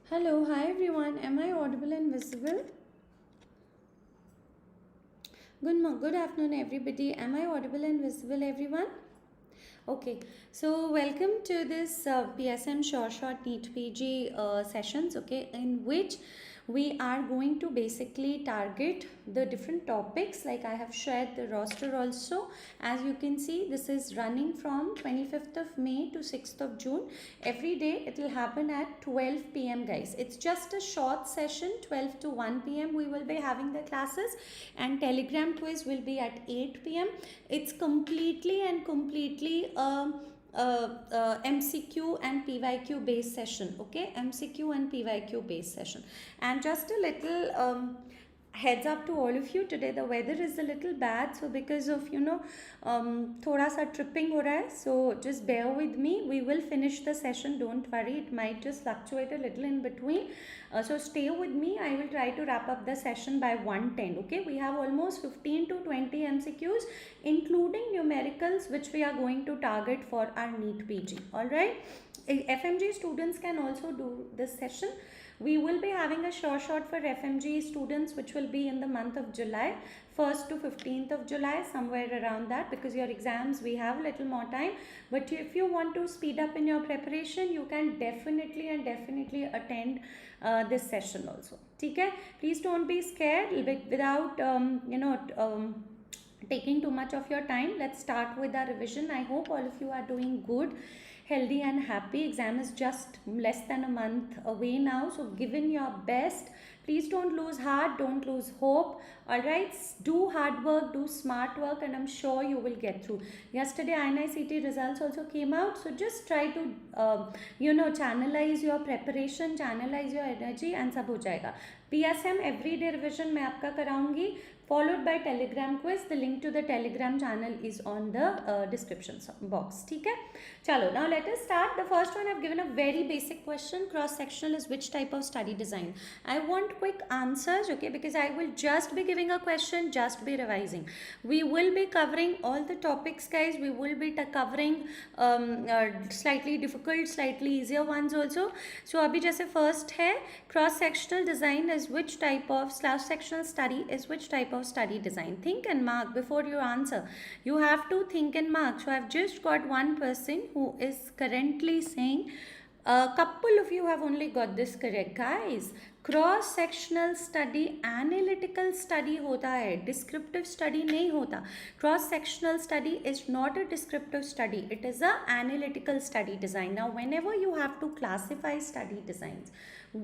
Hello, hi everyone. Am I audible and visible? Good afternoon, everybody. Am I audible and visible, everyone? Okay, so welcome to this PSM Sure Short NEETPG sessions, okay, in which we are going to basically target the different topics. Like I have shared the roster also. As you can see, this is running from 25th of May to 6th of June. Every day it will happen at 12 p.m. guys. It's just a short session, 12 to 1 p.m. we will be having the classes, and Telegram quiz will be at 8 p.m. It's completely MCQ and PYQ based session. Okay, MCQ and PYQ based session. And just a little heads up to all of you, today the weather is a little bad, so because of thoda sa tripping ho raha hai, so just bear with me. We will finish the session, don't worry. It might just fluctuate a little in between, so stay with me. I will try to wrap up the session by 1:10. Okay, we have almost 15 to 20 MCQs including numericals, which we are going to target for our NEET PG. All right, FMG students can also do this session. We will be having a short for FMG students, which will be in the month of July, 1st to 15th of July, somewhere around that, because your exams, we have a little more time. But if you want to speed up in your preparation, you can definitely attend this session also. Okay? Please don't be scared. Without taking too much of your time, let's start with our revision. I hope all of you are doing good, healthy and happy. Exam is just less than a month away now, so given your best. Please don't lose heart, don't lose hope. All right, do hard work, do smart work, and I'm sure you will get through. Yesterday INICT results also came out, so just try to channelize your preparation, channelize your energy, and सब हो जाएगा. PSM everyday revision मैं आपका कराऊंगी, followed by Telegram quiz. The link to the Telegram channel is on the description box. ठीक है, चलो. Now let us start. The first one, I've given a very basic question. Cross sectional is which type of study design? I want quick answers, okay, because I will just be giving a question, just be revising. We will be covering all the topics, guys. We will be covering slightly difficult, slightly easier ones also. So अभी जैसे first है, cross sectional design is which type of, cross sectional study is which type of study design? Think and mark before you answer. You have to think and mark. So I've just got one person who is currently saying, a couple of you have only got this correct, guys. Cross sectional study analytical study होता है, descriptive study नहीं होता. Cross sectional study is not a descriptive study, it is a analytical study design. Now whenever you have to classify study designs,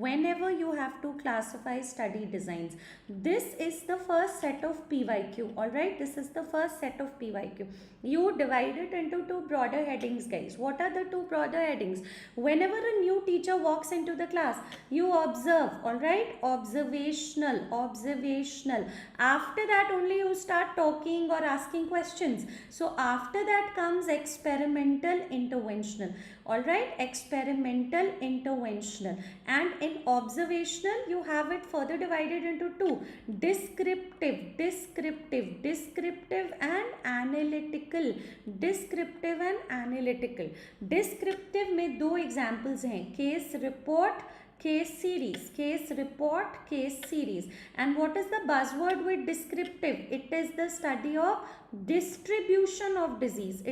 whenever you have to classify study designs, this is the first set of PYQ. All right, this is the first set of PYQ. You divide it into two broader headings, guys. What are the two broader headings? Whenever a new teacher walks into the class, you observe. All right, observational. After that only you start talking or asking questions. So after that comes experimental, interventional. All right, experimental, interventional. And in observational you have it further divided into two: descriptive and analytical. descriptive में दो examples हैं, case report, case series. And what is the buzzword with descriptive? It is the study of distribution of disease.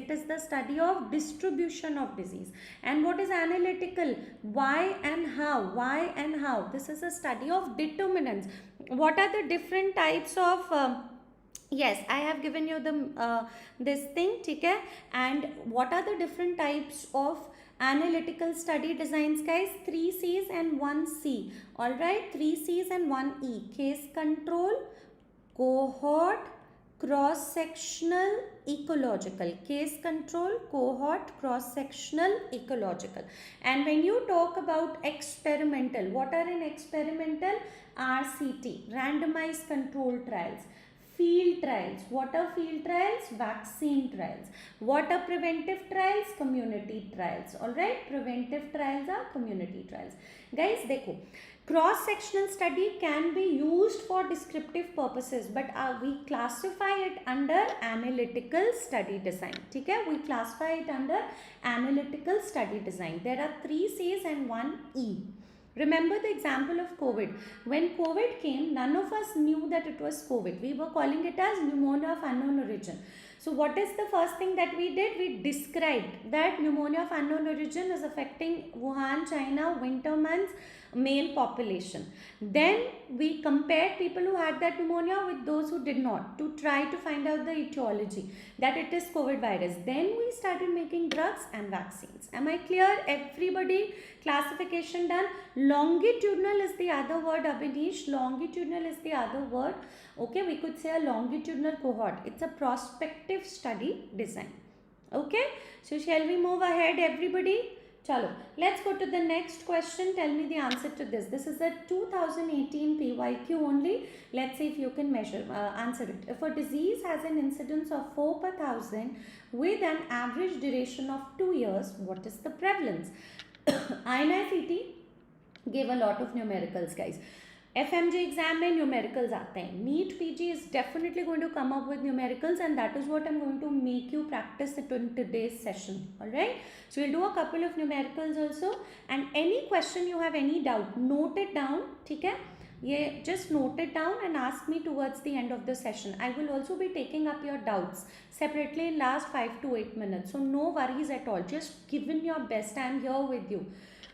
And what is analytical? Why and how. This is a study of determinants. What are the different types of yes, I have given you the this thing, okay? And what are the different types of analytical study designs, guys? 3 C's and 1 C. All right, 3 C's and 1 E. Case control, cohort, cross-sectional, ecological. Case control, cohort, cross-sectional, ecological. And when you talk about experimental, what are in experimental? RCT, randomized controlled trials. Field trials. What are field trials? Vaccine trials. What are preventive trials? Community trials. All right, preventive trials are community trials. Guys, देखो, cross sectional study can be used for descriptive purposes, but we classify it under analytical study design. ठीक है, we classify it under analytical study design. There are 3 C's and 1 E. Remember the example of COVID. When COVID came, none of us knew that it was COVID. We were calling it as pneumonia of unknown origin. So what is the first thing that we did? We described that pneumonia of unknown origin is affecting Wuhan, China, winter months, male population. Then we compared people who had that pneumonia with those who did not to try to find out the etiology that it is COVID virus. Then we started making drugs and vaccines. Am I clear? Everybody, classification done. Longitudinal is the other word, Abhinish. Longitudinal is the other word. Okay, we could say a longitudinal cohort. It's a prospective study design. Okay, so shall we move ahead, everybody? Chalo, let's go to the next question. Tell me the answer to this. This is a 2018 PYQ only. Let's see if you can answer it. If a disease has an incidence of 4 per thousand with an average duration of 2 years, what is the prevalence? INICET gave a lot of numericals, guys. FMG exam में numericals आते हैं. NEETPG is definitely going to come up with numericals, and that is what I'm going to make you practice it in today's session. Alright, so we'll do a couple of numericals also, and any question you have, any doubt, note it down. ठीक है, ये just note it down and ask me towards the end of the session. I will also be taking up your doubts separately in last 5 to 8 minutes, so no worries at all. Just give in your best. I am here with you.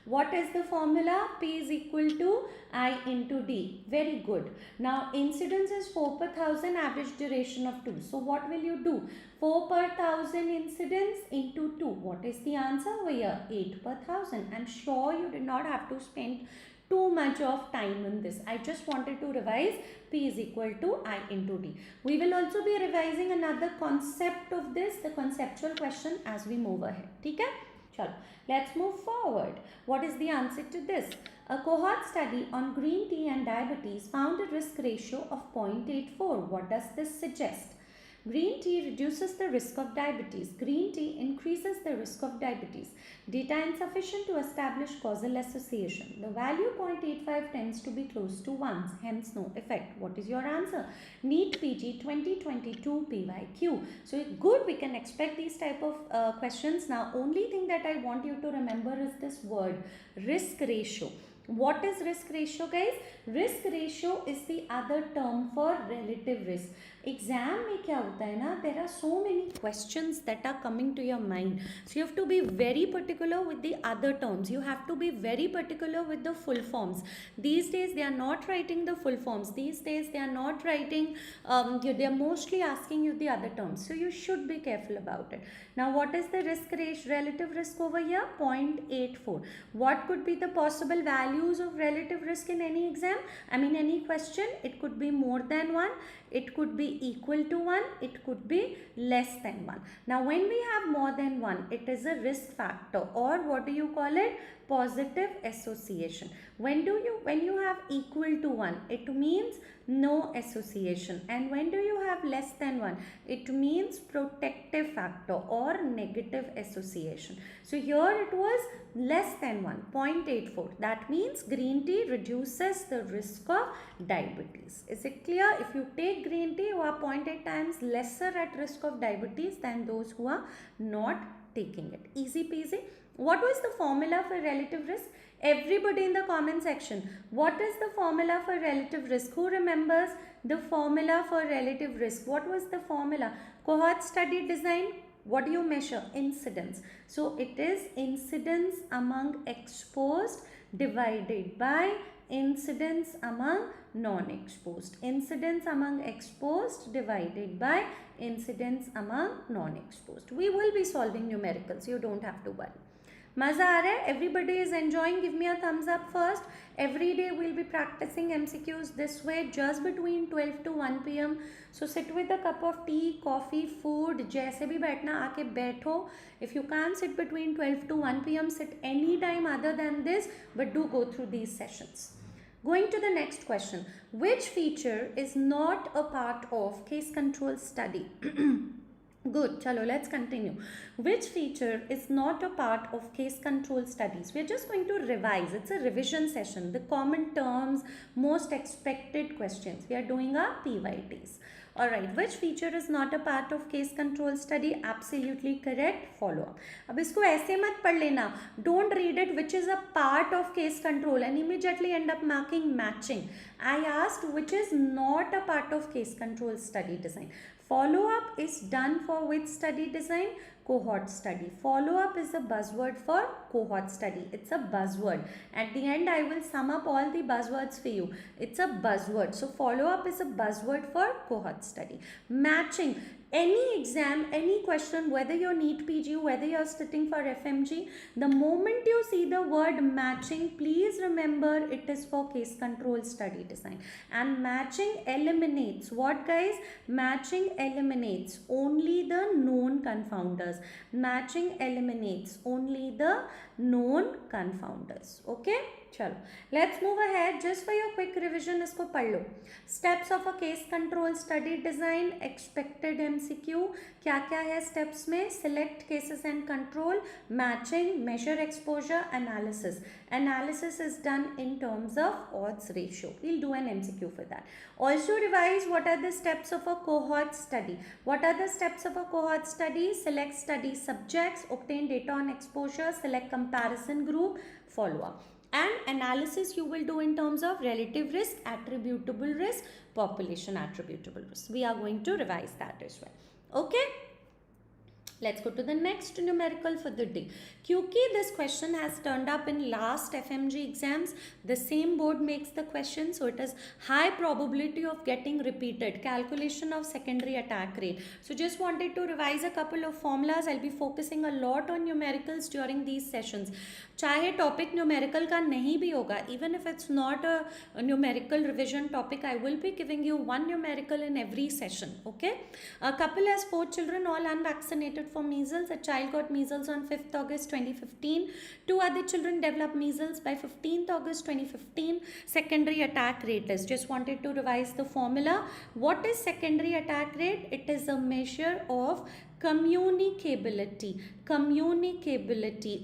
What is the formula? P is equal to I into D. Very good. Now incidence is 4 per thousand, average duration of 2. So what will you do? 4 per thousand incidence into 2. What is the answer over here? 8 per thousand. I'm sure you did not have to spend too much of time in this. I just wanted to revise. P is equal to I into D. We will also be revising another concept of this, the conceptual question, as we move ahead. Okay? Let's move forward. What is the answer to this? A cohort study on green tea and diabetes found a risk ratio of 0.84. What does this suggest? Green tea reduces the risk of diabetes. Green tea increases the risk of diabetes. Data insufficient to establish causal association. The value 0.85 tends to be close to 1, hence no effect. What is your answer? NEETPG 2022 PYQ. So good, we can expect these type of questions. Now only thing that I want you to remember is this word, risk ratio. What is risk ratio, guys? Risk ratio is the other term for relative risk. Exam में क्या होता है ना, there are so many questions that are coming to your mind, so you have to be very particular with the other terms. You have to be very particular with the full forms. These days they are not writing the full forms. These days they are not writing, they are mostly asking you the other terms, so you should be careful about it. Now what is the risk ratio, relative risk over here? 0.84. What could be the possible values of relative risk in any exam? I mean any question. It could be more than 1, it could be equal to 1, it could be less than 1. Now when we have more than 1, it is a risk factor, or what do you call it? Positive association. When you have equal to 1, it means no association, and when do you have less than 1, it means protective factor or negative association. So here it was less than 1, 0.84. That means green tea reduces the risk of diabetes. Is it clear? If you take green tea, you are 0.8 times lesser at risk of diabetes than those who are not taking it. Easy peasy. What was the formula for relative risk? Everybody in the comment section, what is the formula for relative risk? Who remembers the formula for relative risk? What was the formula? Cohort study design. What do you measure? Incidence. So it is incidence among exposed divided by incidence among non-exposed. Incidence among exposed divided by incidence among non-exposed. We will be solving numericals. You don't have to worry. मज़ा आ रहा है? Everybody is enjoying? Give me a thumbs up first. Every day we'll be practicing MCQs this way, just between 12 to 1 p.m. So sit with a cup of tea, coffee, food. जैसे भी बैठना आके बैठो. If you can't sit between 12 to 1 p.m, sit any time other than this, but do go through these sessions. Going to the next question. Which feature is not a part of case control study? Good. Chalo, let's continue. Which feature is not a part of case control studies? We're just going to revise. It's a revision session. The common terms, most expected questions. We are doing our PYTs. Alright, which feature is not a part of case control study? Absolutely correct. Follow up. अब इसको ऐसे मत पढ़ लेना. Don't read it which is a part of case control and immediately end up marking matching. I asked which is not a part of case control study design. Follow up is done for which study design? Cohort study. Follow up is a buzzword for cohort study. It's a buzzword. At the end I will sum up all the buzzwords for you. It's a buzzword. So follow up is a buzzword for cohort study. Matching. Any exam, any question, whether you're NEETPG, whether you're sitting for FMG, the moment you see the word matching, please remember it is for case control study design. And matching eliminates what, guys? Matching eliminates only the known confounders. Matching eliminates only the known confounders. Okay? चलो, let's move ahead. Just for your quick revision, इसको पढ़ लो. Steps of a case control study design, expected MCQ. क्या क्या है steps में? Select cases and control, matching, measure exposure, analysis. Analysis is done in terms of odds ratio. We'll do an MCQ for that. Also revise what are the steps of a cohort study. What are the steps of a cohort study? Select study subjects, obtain data on exposure, select comparison group, follow up. And analysis you will do in terms of relative risk, attributable risk, population attributable risk. We are going to revise that as well. Okay? Let's go to the next numerical for the day. क्योंकि this question has turned up in last FMG exams, the same board makes the question, so it is high probability of getting repeated. Calculation of secondary attack rate. So just wanted to revise a couple of formulas. I'll be focusing a lot on numericals during these sessions. चाहे topic numerical का नहीं भी होगा, even if it's not a numerical revision topic, I will be giving you one numerical in every session. Okay? A couple has 4 children, all unvaccinated for measles. A child got measles on 5th August 2015. 2 other children developed measles by 15th August 2015. Secondary attack rate is, just wanted to revise the formula. What is secondary attack rate? It is a measure of communicability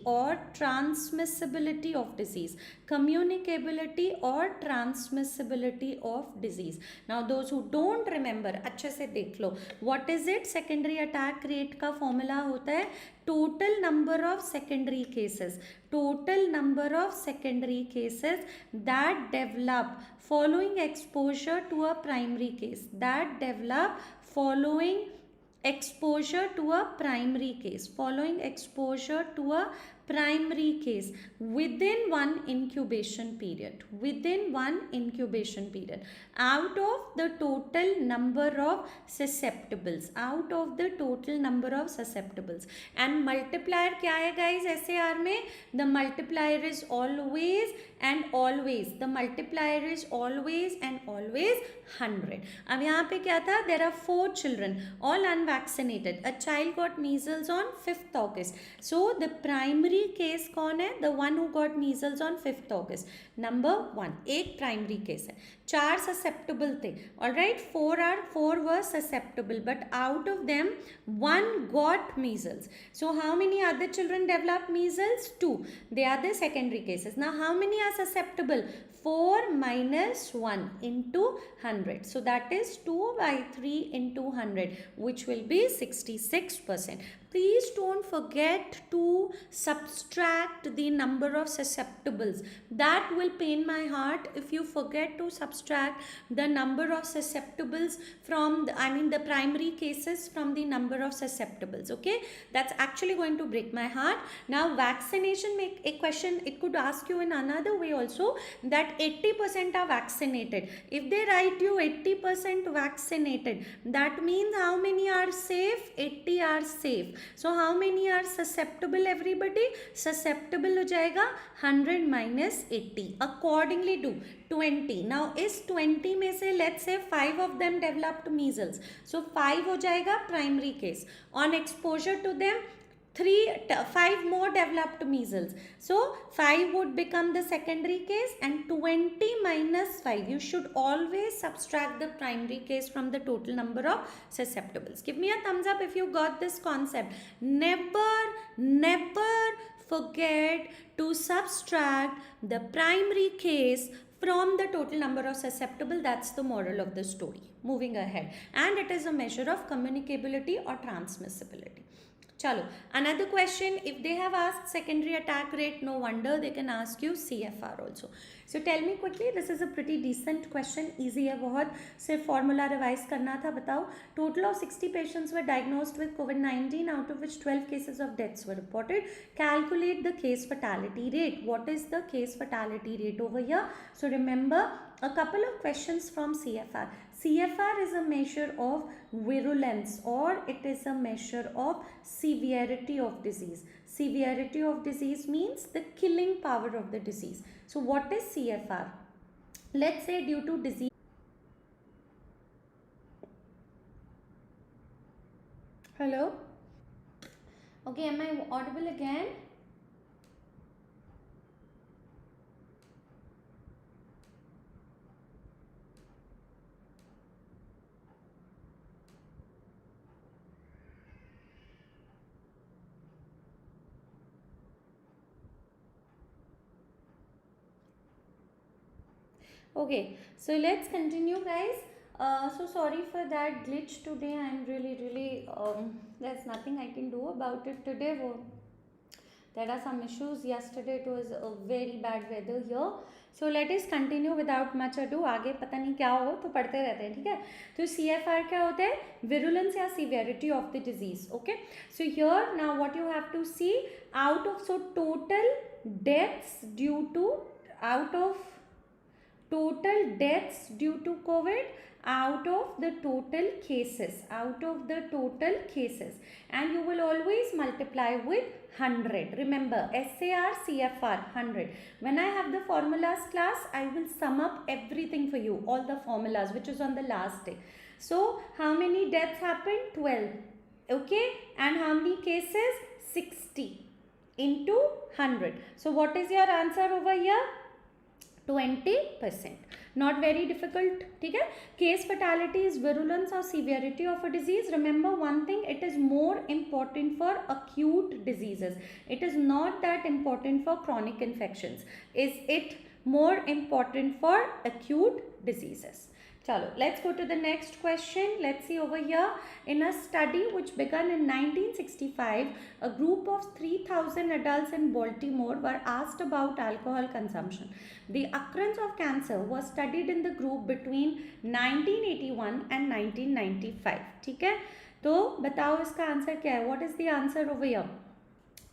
or transmissibility of disease. Communicability or transmissibility of disease. Now those who don't remember, अच्छे से देख लो. What is it? Secondary attack rate का formula होता है total number of secondary cases. Total number of secondary cases that develop following exposure to a primary case. That develop following exposure to a primary case. Following exposure to a primary case within one incubation period. Within one incubation period. Out of the total number of susceptibles. Out of the total number of susceptibles. And multiplier क्या है guys SAR में? The multiplier is always and always. The multiplier is always and always 100. अब यहाँ पे क्या था? There are 4 children, all unvaccinated. A child got measles on 5th August. So the primary case कौन है? The one who got measles on 5th August. Number 1. एक primary case है. 4 susceptible थे. Alright, 4 were susceptible, but out of them 1 got measles. So how many other children developed measles? 2. They are the secondary cases. Now how many are susceptible? 4 minus 1 into 100. So that is 2 by 3 into 100, which will be 66%. Please don't forget to subtract the number of susceptibles. That will pain my heart if you forget to subtract the number of susceptibles from the primary cases from the number of susceptibles. Okay, that's actually going to break my heart. Now vaccination, make a question, it could ask you in another way also, that 80% are vaccinated. If they write you 80% vaccinated, that means how many are safe? 80 are safe. So how many are susceptible, everybody? Susceptible हो जाएगा 100 minus 80. Accordingly do 20. Now is 20 में से let's say 5 of them developed measles. So 5 हो जाएगा primary case. On exposure to them 5 more developed measles. So 5 would become the secondary case, and 20 minus 5. You should always subtract the primary case from the total number of susceptibles. Give me a thumbs up if you got this concept. Never forget to subtract the primary case from the total number of susceptible. That's the moral of the story. moving ahead, and it is a measure of communicability or transmissibility. Chalo, another question, if they have asked secondary attack rate, no wonder they can ask you CFR also. So tell me quickly, this is a pretty decent question, easy है बहुत, सिर्फ formula revise करना था. बताओ, total of 60 patients were diagnosed with COVID-19, out of which 12 cases of deaths were reported. Calculate the case fatality rate. What is the case fatality rate over here? So remember, a couple of questions from CFR. CFR is a measure of virulence, or it is a measure of severity of disease. Severity of disease means the killing power of the disease. So what is CFR? Let's say due to disease. Hello? Okay, am I audible again? Okay, so let's continue, guys. So sorry for that glitch today. I'm really there's nothing I can do about it today. There are some issues. Yesterday it was a very bad weather here. So let us continue without much ado. आगे पता नहीं क्या हो तो पढ़ते रहते हैं, ठीक है? तो CFR क्या होता है? Virulence या severity of the disease. Okay. So here now what you have to see, out of total deaths due to COVID, out of the total cases, and you will always multiply with 100. Remember, SAR CFR 100. When I have the formulas class, I will sum up everything for you, all the formulas, which is on the last day. So how many deaths happened? 12. Okay, and how many cases? 60 into 100. So what is your answer over here? 20%. Not very difficult, ठीक है? Case fatality is virulence or severity of a disease. Remember one thing, it is more important for acute diseases. It is not that important for chronic infections. Is it more important for acute diseases? Chalo, let's go to the next question. Let's see over here. In a study which began in 1965, a group of 3,000 adults in Baltimore were asked about alcohol consumption. The occurrence of cancer was studied in the group between 1981 and 1995. ठीक है? तो बताओ इसका answer क्या है? What is the answer over here?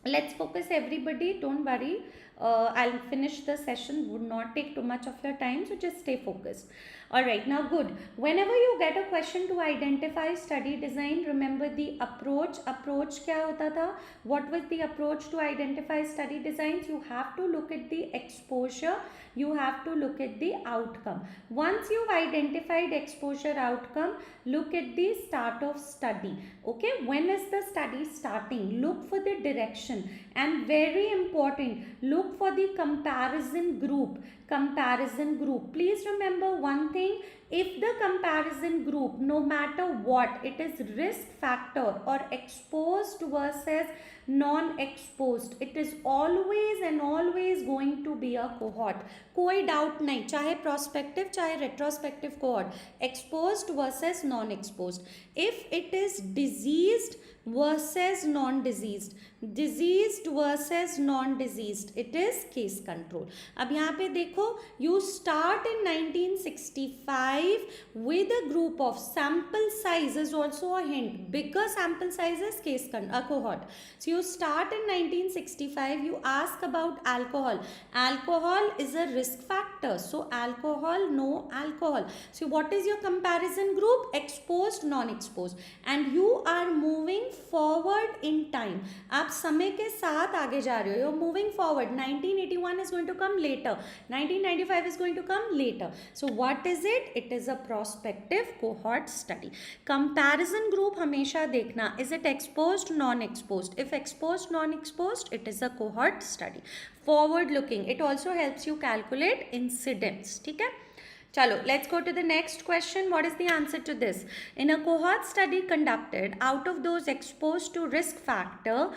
Let's focus everybody. Don't worry. I'll finish the session. Would not take too much of your time. So just stay focused. Alright, now good. Whenever you get a question to identify study design, remember the approach. Approach क्या होता था? What was the approach to identify study designs? You have to look at the exposure. You have to look at the outcome. Once you've identified exposure outcome, look at the start of study. Okay, when is the study starting? Look for the direction, and very important, look for the comparison group. Please remember one thing, if the comparison group, no matter what, it is risk factor or exposed versus non-exposed, it is always and always going to be a cohort. कोई doubt नहीं, चाहे prospective चाहे retrospective cohort, exposed versus non-exposed. If it is diseased versus non-diseased, diseased versus non-diseased, it is case control. अब यहाँ पे देखो, you start in 1965 with a group of, sample size is also a hint, bigger sample size is case cohort. So you start in 1965, you ask about alcohol. Alcohol is a risk factor, so alcohol, no alcohol. So what is your comparison group? Exposed, non-exposed, and you are moving forward in time. आप समय के साथ आगे जा रहे हो. You're moving forward. 1981 is going to come later. 1995 is going to come later. So what is it? It is a prospective cohort study. Comparison group हमेशा देखना. Is it exposed, non-exposed? If exposed, non-exposed, it is a cohort study. Forward looking. It also helps you calculate incidence. ठीक है? Chalo, let's go to the next question. What is the answer to this? In a cohort study conducted, out of those exposed to risk factor,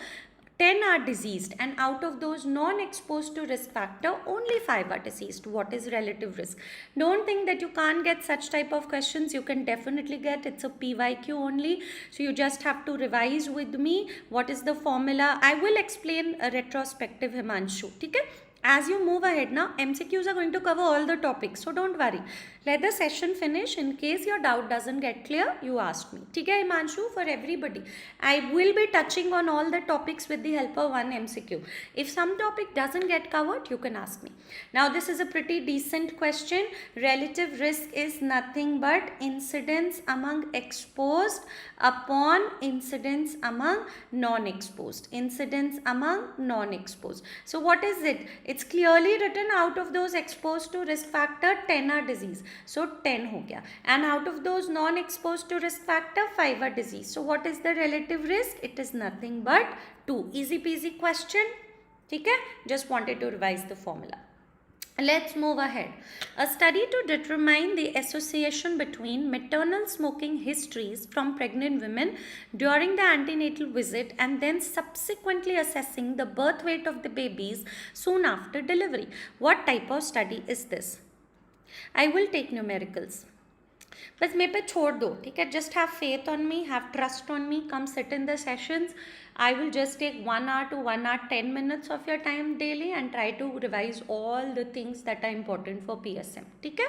10 are diseased, and out of those non-exposed to risk factor, only 5 are deceased. What is relative risk? Don't think that you can't get such type of questions. You can definitely get. It's a PYQ only, so you just have to revise with me. What is the formula? I will explain a retrospective, Himanshu. Okay? As you move ahead now, MCQs are going to cover all the topics, so don't worry. Let the session finish. In case your doubt doesn't get clear, you ask me. ठीक है Himanshu, for everybody. I will be touching on all the topics with the help of one MCQ. If some topic doesn't get covered, you can ask me. Now this is a pretty decent question. Relative risk is nothing but incidence among exposed upon incidence among non-exposed. Incidence among non-exposed. So what is it? It's clearly written out of those exposed to risk factor, 10 are disease. So 10 हो गया. And out of those non-exposed to risk factor, 5 are disease. So what is the relative risk? It is nothing but 2. Easy peasy question. ठीक है? Just wanted to revise the formula. Let's move ahead. A study to determine the association between maternal smoking histories from pregnant women during the antenatal visit and then subsequently assessing the birth weight of the babies soon after delivery. What type of study is this? I will take numericals. बस मेरे पे छोड़ दो, ठीक है? Just have faith on me, have trust on me, come sit in the sessions. I will just take 1 hour to 1 hour 10 minutes of your time daily and try to revise all the things that are important for PSM. ठीक है?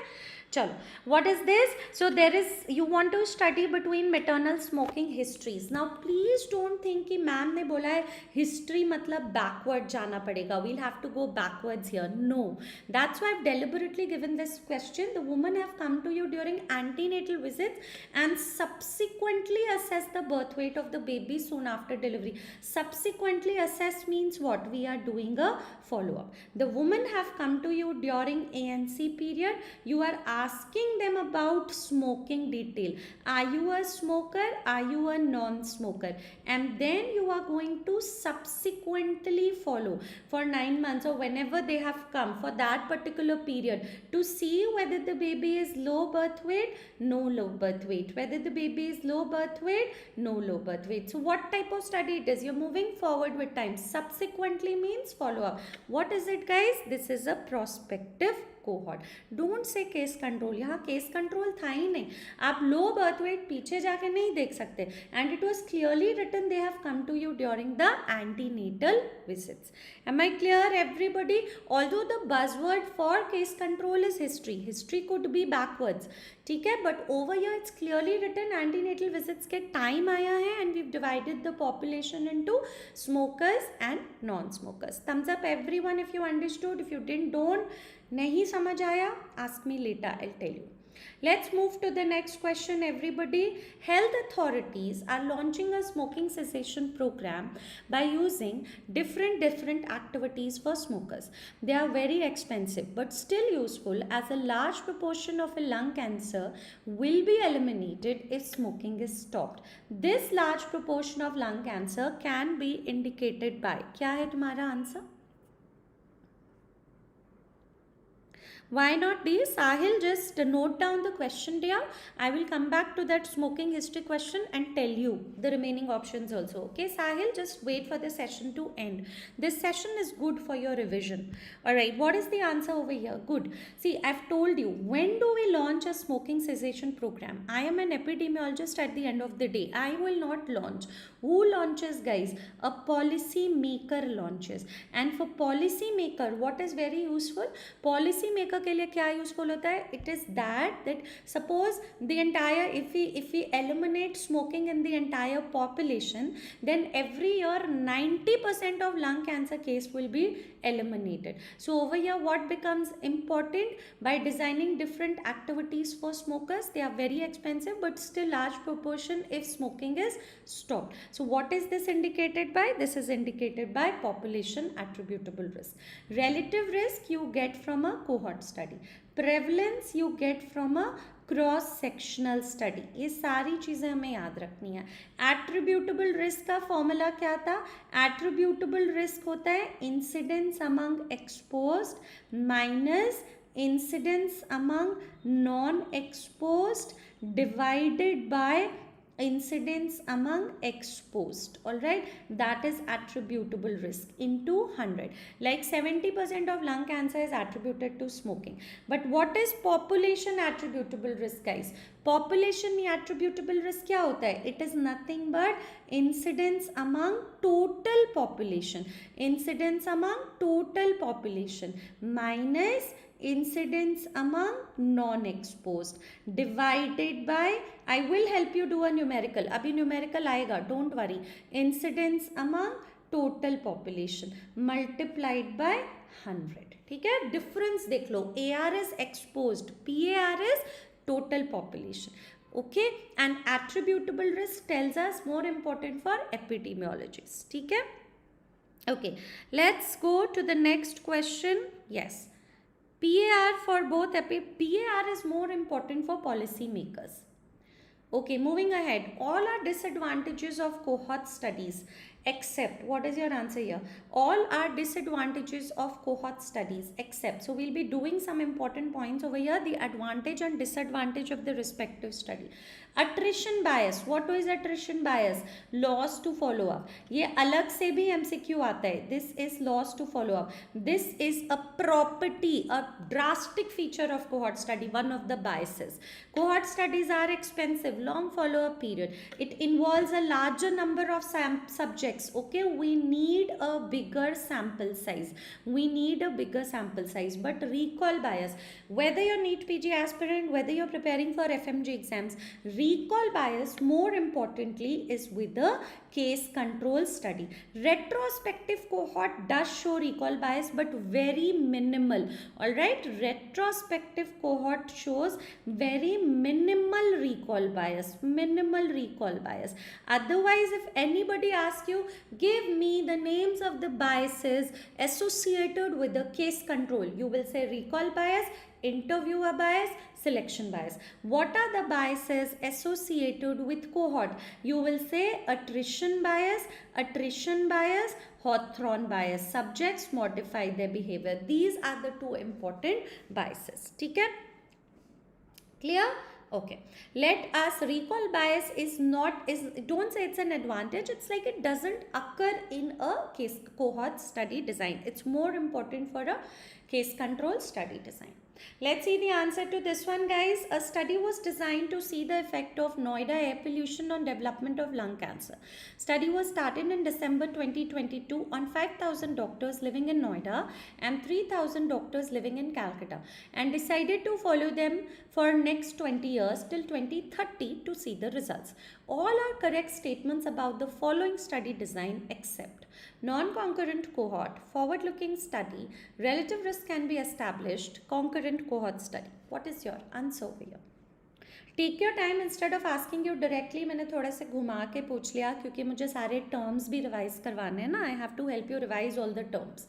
चलो, what is this? So there is, you want to study between maternal smoking histories. Now please don't think कि ma'am ने बोला है history मतलब backward जाना पड़ेगा. We'll have to go backwards here. No, that's why I've deliberately given this question. The women have come to you during antenatal visits and subsequently assess the birth weight of the baby soon after delivery. Subsequently assess means what? We are doing a follow-up. The women have come to you during ANC period. You are asking them about smoking detail. Are you a smoker? Are you a non-smoker? And then you are going to subsequently follow for 9 months or whenever they have come for that particular period to see whether the baby is low birth weight, no low birth weight. Whether the baby is low birth weight, no low birth weight. So what type of study it is? You're moving forward with time. Subsequently means follow up. What is it, guys? This is a prospective cohort. Don't say case control. यहाँ case control था ही नहीं. आप low birth weight पीछे जाके नहीं देख सकते. And it was clearly written they have come to you during the antenatal visits. Am I clear, everybody? Although the buzzword for case control is history. History could be backwards. ठीक है? But over here it's clearly written antenatal visits के time आया है and we've divided the population into smokers and non-smokers. Thumbs up everyone if you understood. If you didn't, don't. नहीं समझ आया, ask me later, I'll tell you. Let's move to the next question, everybody. Health authorities are launching a smoking cessation program by using different activities for smokers. They are very expensive but still useful as a large proportion of a lung cancer will be eliminated if smoking is stopped. This large proportion of lung cancer can be indicated by, क्या है तुम्हारा answer? Why not D? Sahil, just note down the question dear. I will come back to that smoking history question and tell you the remaining options also. Okay, Sahil, just wait for the session to end. This session is good for your revision. Alright, what is the answer over here? Good. See, I've told you, when do we launch a smoking cessation program? I am an epidemiologist at the end of the day. I will not launch. Who launches, guys? A policy maker launches. And for policy maker, what is very useful? Policy maker के लिए क्या useful होता है? It is that suppose the entire, if we eliminate smoking in the entire population, then every year 90% of lung cancer case will be eliminated. So over here what becomes important? By designing different activities for smokers, they are very expensive but still large proportion if smoking is stopped. So what is this indicated by? This is indicated by population attributable risk. Relative risk you get from a cohort study. Prevalence you get from a cross sectional study. ये सारी चीज़ें हमें याद रखनी है. Attributable risk का formula क्या था? एट्रीब्यूटेबल रिस्क होता है incidence among exposed minus incidence among non exposed divided by incidence among exposed, all right, that is attributable risk into 100. Like 70% of lung cancer is attributed to smoking. But what is population attributable risk, guys? Population में attributable risk क्या होता है? It is nothing but incidence among total population. Incidence among total population minus incidence among non-exposed divided by, I will help you do a numerical. अभी numerical आएगा, don't worry. Incidence among total population multiplied by 100. ठीक है, difference देख लो. AR is exposed, PAR is total population. Okay, and attributable risk tells us more important for epidemiologists. ठीक है. Okay, let's go to the next question. Yes. PAR for both PAR is more important for policy makers. Okay, moving ahead. All are disadvantages of cohort studies except, what is your answer here? All are disadvantages of cohort studies except. So we'll be doing some important points over here, the advantage and disadvantage of the respective study. Attrition bias. What is attrition bias? Loss to follow up. ये अलग से भी MCQ आता है. This is loss to follow up. This is a property, a drastic feature of cohort study, one of the biases. Cohort studies are expensive, long follow-up period. It involves a larger number of subjects. Okay, we need a bigger sample size. We need a bigger sample size. But recall bias, whether you're NEETPG aspirant, whether you're preparing for FMG exams, recall bias more importantly is with the case control study. Retrospective cohort does show recall bias but very minimal. Alright, retrospective cohort shows very minimal recall bias. Minimal recall bias. Otherwise, if anybody asks you, give me the names of the biases associated with the case control, you will say recall bias, interviewer bias, selection bias. What are the biases associated with cohort? You will say attrition bias, Hawthorne bias. Subjects modify their behavior. These are the two important biases. ठीक है? Clear? Okay, let us, recall bias is not, don't say it's an advantage, it's like it doesn't occur in a case cohort study design. It's more important for a case control study design. Let's see the answer to this one, guys. A study was designed to see the effect of Noida air pollution on development of lung cancer. Study was started in December 2022 on 5,000 doctors living in Noida and 3,000 doctors living in Calcutta, and decided to follow them for next 20 years till 2030 to see the results. All are correct statements about the following study design except non-concurrent cohort, forward-looking study, relative risk can be established, concurrent cohort study. What is your answer over here? Take your time. Instead of asking you directly, मैंने थोड़ा से घुमा के पूछ लिया क्योंकि मुझे सारे terms भी revise करवाने हैं ना. I have to help you revise all the terms.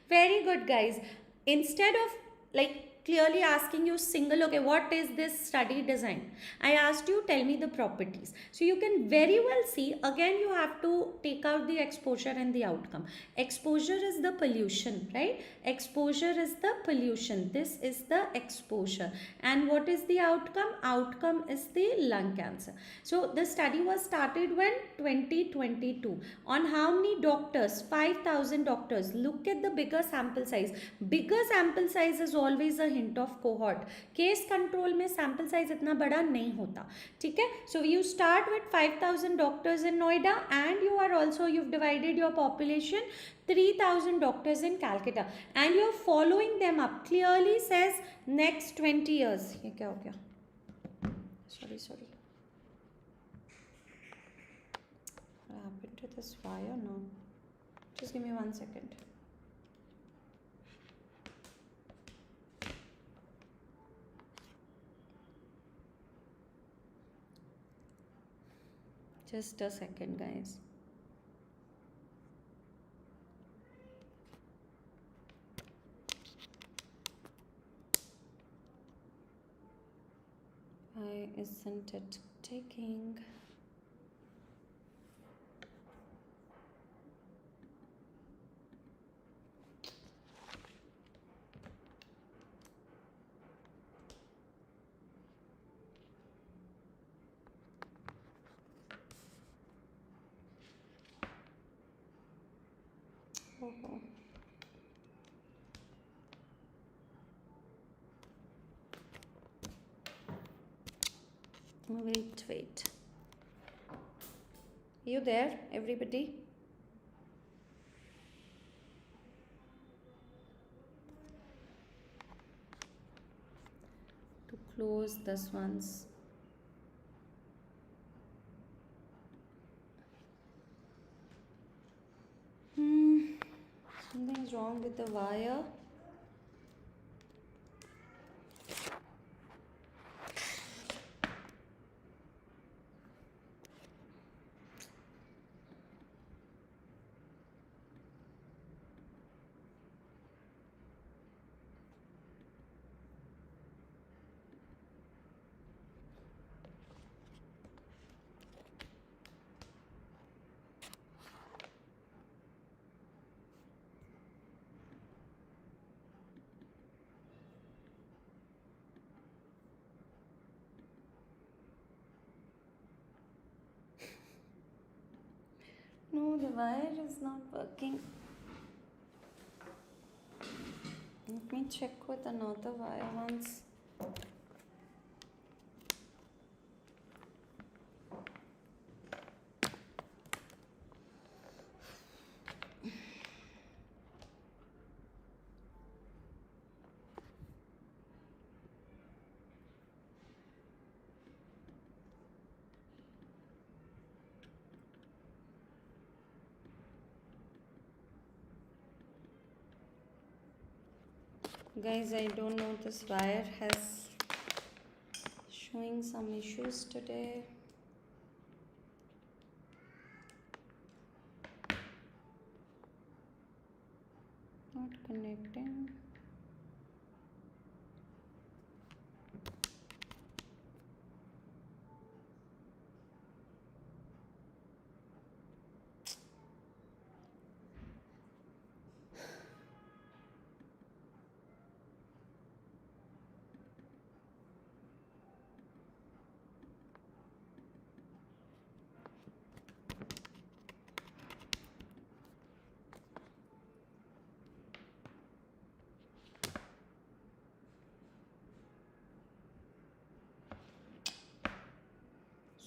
Very good, guys. Instead of like clearly asking you single, okay, what is this study design? I asked you, tell me the properties. So you can very well see, again you have to take out the exposure and the outcome. Exposure is the pollution, right? Exposure is the pollution. This is the exposure. And what is the outcome? Outcome is the lung cancer. So the study was started when? 2022. On how many doctors? 5,000 doctors. Look at the bigger sample size. Bigger sample size is always a hint of cohort. Case control में sample size इतना बड़ा नहीं होता. ठीक है? So you start with 5,000 doctors in Noida and you are also, you've divided your population 3,000 doctors in Calcutta and you're following them up. Clearly says next 20 years. ये क्या हो गया? Sorry. What happened to this wire now? Just give me 1 second. Just a second, guys. Why isn't it taking? Oh. Wait. You there, everybody? To close this once. Something's wrong with the wire. No, the wire is not working. Let me check with another wire once. Guys, I don't know, this wire has showing some issues today. Not connecting.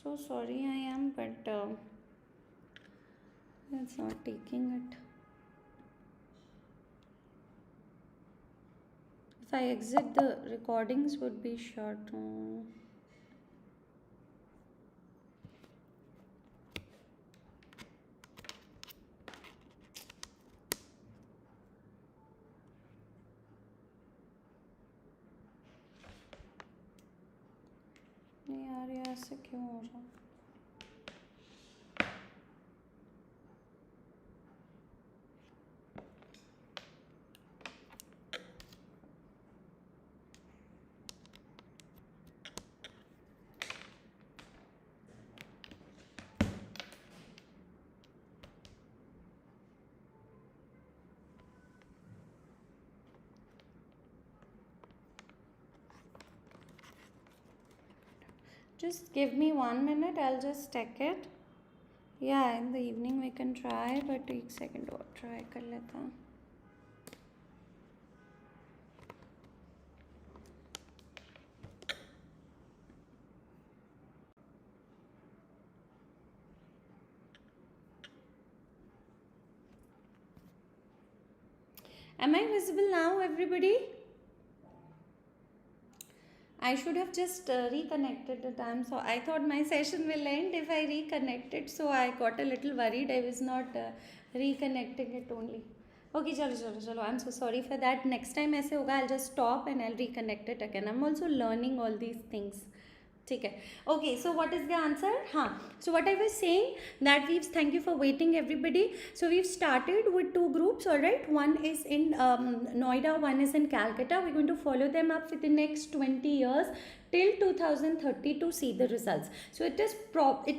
So sorry I am, but it's not taking it. If I exit, the recordings would be short. नहीं यार, ये ऐसे क्यों हो रहा है? Just give me 1 minute, I'll just check it. Yeah, in the evening we can try, but एक second और try कर लेता हूँ. Am I visible now, everybody? I should have just reconnected the time. So I thought my session will end if I reconnected. So I got a little worried. I was not reconnecting it only. Okay, chalo. I'm so sorry for that. Next time ऐसे होगा, I'll just stop and I'll reconnect it again. I'm also learning all these things. ठीक है. Okay, so what is the answer? So what I was saying that thank you for waiting, everybody. So we've started with 2 groups, all right. One is in Noida, one is in Calcutta. We're going to follow them up for the next 20 years till 2030 to see the results. So it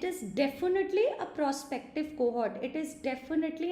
is definitely a prospective cohort. It is definitely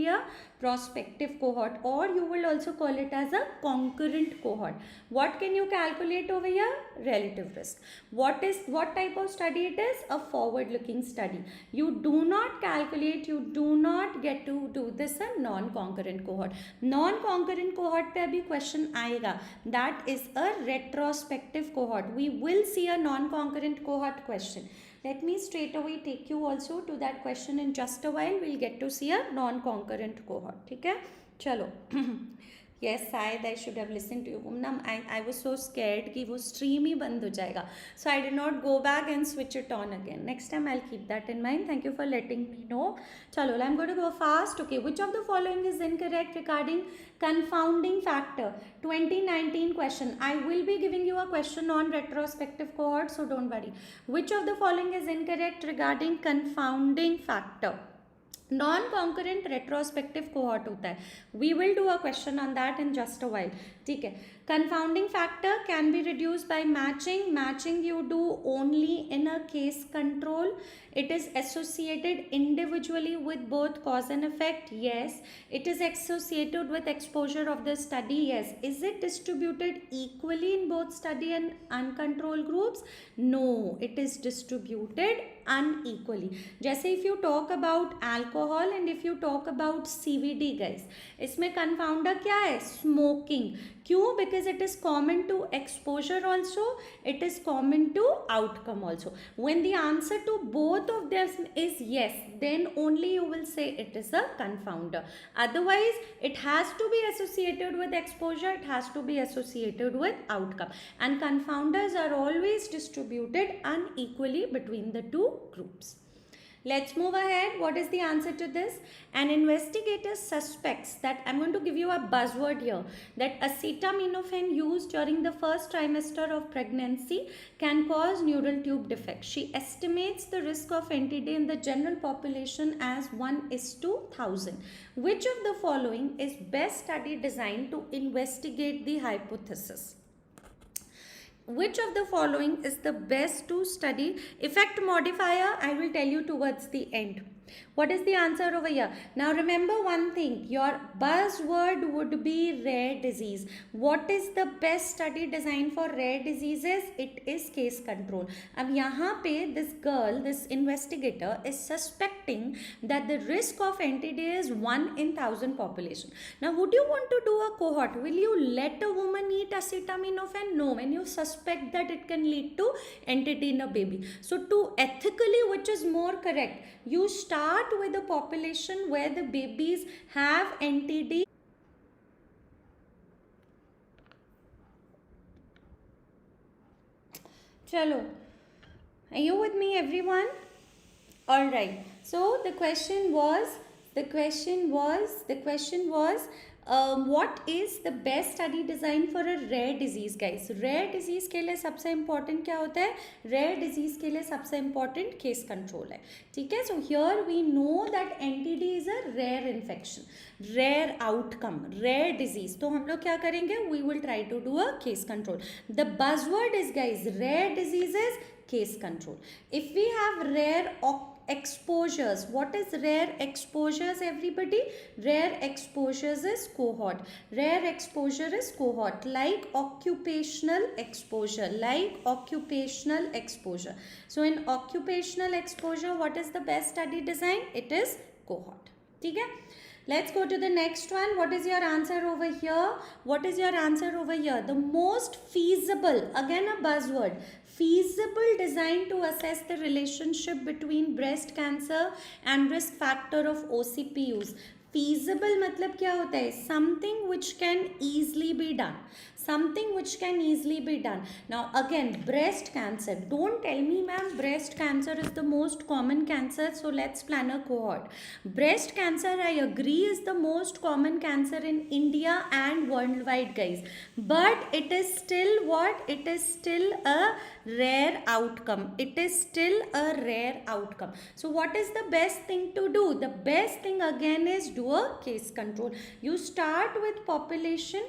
a prospective cohort, or you will also call it as a concurrent cohort. What can you calculate over here? Relative risk. What type of study it is? A forward looking study. You do not calculate, you do not get to do this a non concurrent cohort. Non concurrent cohort पे अभी question आएगा. That is a retrospective cohort. We will see a non concurrent cohort question. Let me straight away take you also to that question in just a while. We'll get to see a non-concurrent cohort. ठीक है? चलो. Yes, I should have listened to you. I was so scared कि वो stream ही बंद हो जाएगा. So I did not go back and switch it on again. Next time I'll keep that in mind. Thank you for letting me know. चलो, I'm going to go fast. Okay, which of the following is incorrect regarding confounding factor? 2019 question. I will be giving you a question on retrospective cohort, so don't worry. Which of the following is incorrect regarding confounding factor? Non-concurrent retrospective cohort होता है. We will do a question on that in just a while. ठीक है. Confounding factor can be reduced by matching. Matching you do only in a case control. It is associated individually with both cause and effect. Yes. It is associated with exposure of the study. Yes. Is it distributed equally in both study and uncontrolled groups? No. It is distributed unequally. जैसे if you talk about alcohol and if you talk about CVD guys, इसमें confounder क्या है? Smoking. क्यों? Because it is common to exposure also, it is common to outcome also. When the answer to both of them is yes, then only you will say it is a confounder. Otherwise, it has to be associated with exposure, it has to be associated with outcome. And confounders are always distributed unequally between the two groups. Let's move ahead. What is the answer to this? An investigator suspects that, I'm going to give you a buzzword here, that acetaminophen used during the first trimester of pregnancy can cause neural tube defect. She estimates the risk of NTD in the general population as 1:1000. Which of the following is best study designed to investigate the hypothesis? Which of the following is the best to study? Effect modifier, I will tell you towards the end. What is the answer over here? Now remember one thing, your buzzword would be rare disease. What is the best study design for rare diseases? It is case control. अब यहाँ पे this girl, this investigator is suspecting that the risk of NTD is 1 in 1000 population. Now would you want to do a cohort? Will you let a woman eat acetaminophen? No, when you suspect that it can lead to NTD in a baby. So to ethically, which is more correct, you start with a population where the babies have NTD. Chalo, are you with me everyone? All right, so the question was what is the best study design for a rare disease guys? Rare disease के लिए सबसे important क्या होता है? Rare disease के लिए सबसे important case control है. ठीक है? So here we know that NTD is a rare infection, rare outcome, rare disease. तो हम लोग क्या करेंगे? We will try to do a case control. The buzzword is guys, rare diseases, case control. If we have rare exposures, what is rare exposures everybody? Rare exposures is cohort. Rare exposure is cohort, like occupational exposure, So in occupational exposure, what is the best study design? It is cohort. ठीक है? Let's go to the next one. What is your answer over here? The most feasible, again a buzzword, feasible design to assess the relationship between breast cancer and risk factor of OCPUs. Feasible मतलब क्या होता है? Something which can easily be done. Now again, breast cancer. Don't tell me ma'am, breast cancer is the most common cancer, so let's plan a cohort. Breast cancer, I agree, is the most common cancer in India and worldwide guys. But it is still what? It is still a rare outcome. So what is the best thing to do? The best thing again is do a case control. You start with population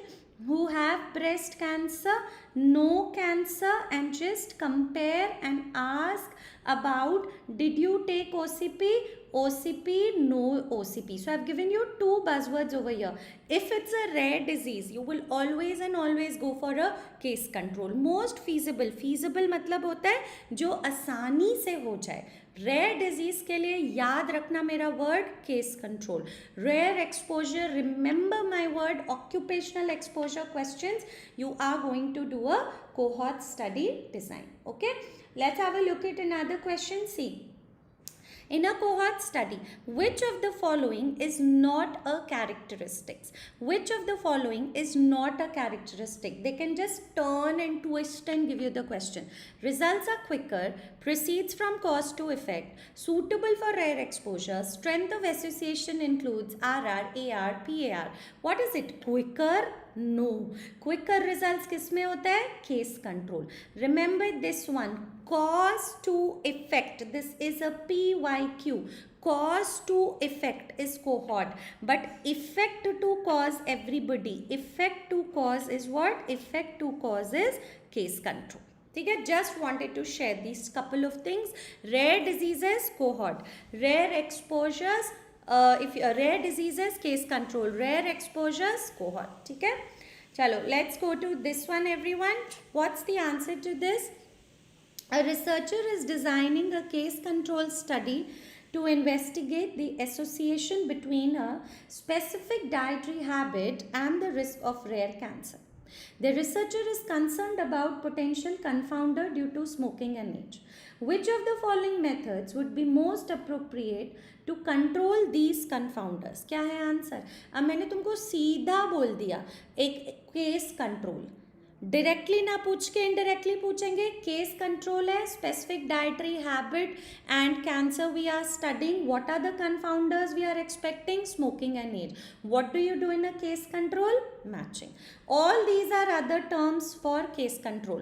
who have breast cancer, no cancer, and just compare and ask about, did you take OCP? OCP, no OCP. So I've given you two buzzwords over here. If it's a rare disease, you will always and always go for a case control. Most feasible, feasible मतलब होता है जो आसानी से हो जाए. Rare disease के लिए याद रखना मेरा word case control. Rare exposure, remember my word occupational exposure questions. You are going to do a cohort study design. Okay, let's have a look at another question. See, in a cohort study, which of the following is not a characteristics? Which of the following is not a characteristic? They can just turn and twist and give you the question. Results are quicker, proceeds from cause to effect, suitable for rare exposure, strength of association includes RR, AR, PAR. What is it? Quicker? No. Quicker results किसमें होता है? Case control. Remember this one. Cause to effect. This is a PYQ. Cause to effect is cohort. But effect to cause everybody. Effect to cause is what? Effect to cause is case control. ठीक है, just wanted to share these couple of things. Rare diseases, cohort. Rare exposures, if rare diseases, case control. Rare exposures, cohort. ठीक है, चलो let's go to this one everyone. What's the answer to this? A researcher is designing a case control study to investigate the association between a specific dietary habit and the risk of rare cancer. The researcher is concerned about potential confounder due to smoking and age. Which of the following methods would be most appropriate to control these confounders? क्या है answer? अब मैंने तुमको सीधा बोल दिया एक case control. Directly ना पूछ के इनडायरेक्टली पूछेंगे. केस कंट्रोल है, specific dietary habit and cancer we are studying. What are the confounders we are expecting? Smoking and age. What do you do in a case control? Matching. All these are other terms for case control.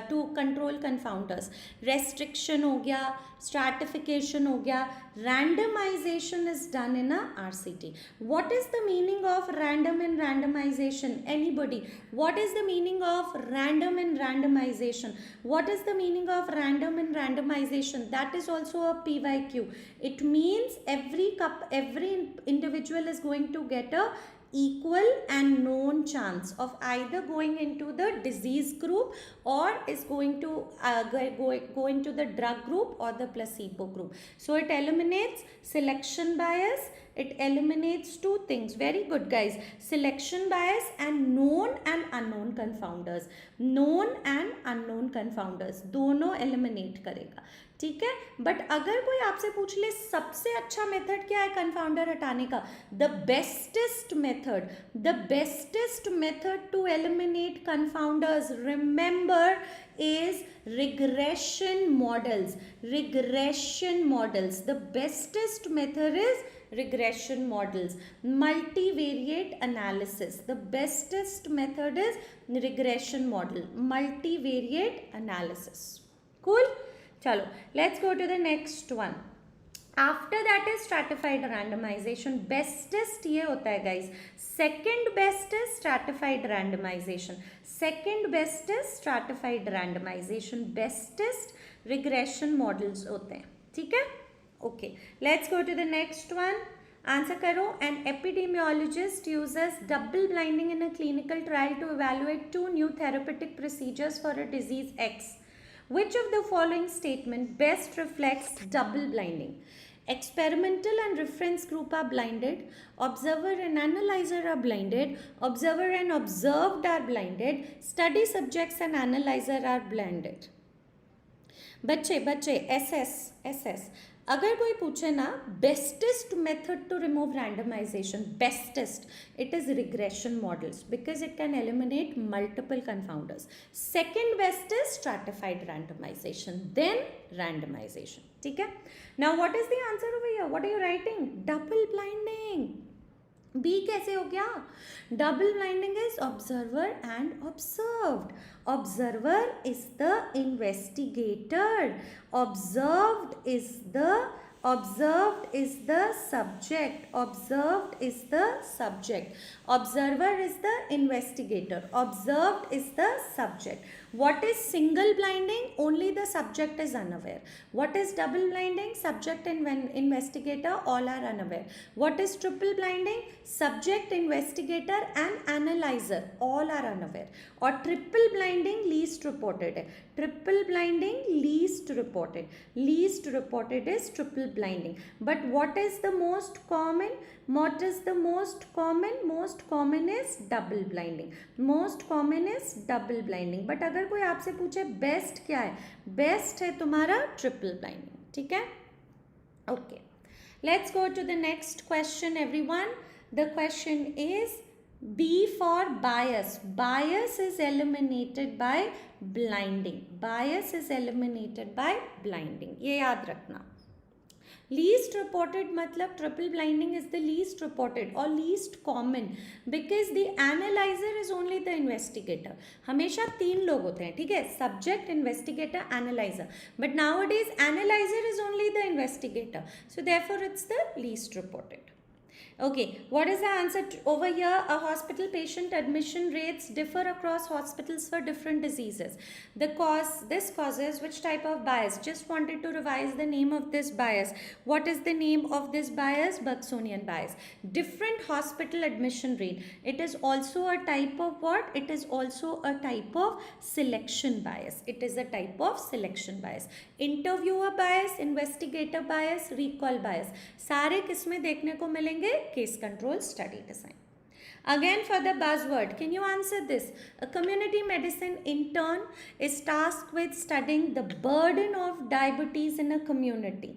To control confounders. Restriction हो गया, stratification हो गया, randomization is done in a RCT. What is the meaning of random and randomization? Anybody? What is the meaning of random and randomization? What is the meaning of random and randomization? That is also a PYQ. It means every individual is going to get a equal and known chance of either going into the disease group or is going to go into the drug group or the placebo group. So it eliminates selection bias. It eliminates two things. Very good guys. Selection bias and known and unknown confounders. Known and unknown confounders दोनों eliminate करेगा. ठीक है, but अगर कोई आपसे पूछ ले सबसे अच्छा मेथड क्या है कंफाउंडर हटाने का, the bestest method to eliminate confounders, remember, is regression models. The bestest method is regression models. Multivariate analysis. The bestest method is regression model. Multivariate analysis. Cool? चलो let's go to the next one. After that is stratified randomization. Bestest ये होता है guys. Second best is stratified randomization. Bestest regression models होते हैं. ठीक है? Okay, let's go to the next one. Answer करो. An epidemiologist uses double blinding in a clinical trial to evaluate two new therapeutic procedures for a disease X. Which of the following statement best reflects double blinding? Experimental and reference group are blinded. Observer and analyzer are blinded. Observer and observed are blinded. Study subjects and analyzer are blinded. बच्चे SS अगर कोई पूछे ना bestest method to remove randomisation, bestest, it is regression models because it can eliminate multiple confounders. Second best is stratified randomisation, then randomisation. ठीक है, now what is the answer over here? What are you writing? Double blinding. B कैसे हो गया? Double blinding is observer and observed. Observer is the investigator. Observed is the Observed is the subject. Observed is the subject. Observer is the investigator. Observed is the subject. What is single blinding? Only the subject is unaware. What is double blinding? Subject and investigator all are unaware. What is triple blinding? Subject, investigator and analyzer all are unaware. Or triple blinding, least reported है. Triple blinding, least reported. Least reported is triple blinding. But what is the most common? What is the most common? Most common is double blinding. Most common is double blinding. But अगर कोई आपसे पूछे best क्या है, best है तुम्हारा triple blinding. ठीक है, okay. Let's go to the next question, everyone. The question is B for bias. Bias is eliminated by blinding. Bias is eliminated by blinding. ये याद रखना. Least reported मतलब triple blinding is the least reported or least common because the analyzer is only the investigator. हमेशा 3 लोग होते हैं, ठीक है, subject, investigator, analyzer. But nowadays analyzer is only the investigator. So therefore it's the least reported. Okay, what is the answer over here? A hospital patient admission rates differ across hospitals for different diseases. This causes which type of bias? Just wanted to revise the name of this bias. What is the name of this bias? Bergsonian bias. Different hospital admission rate. It is also a type of what? It is also a type of selection bias. It is a type of selection bias. Interviewer bias, investigator bias, recall bias. सारे किस में देखने को मिलेंगे? Case control study design. Again for the buzzword, can you answer this? A community medicine intern is tasked with studying the burden of diabetes in a community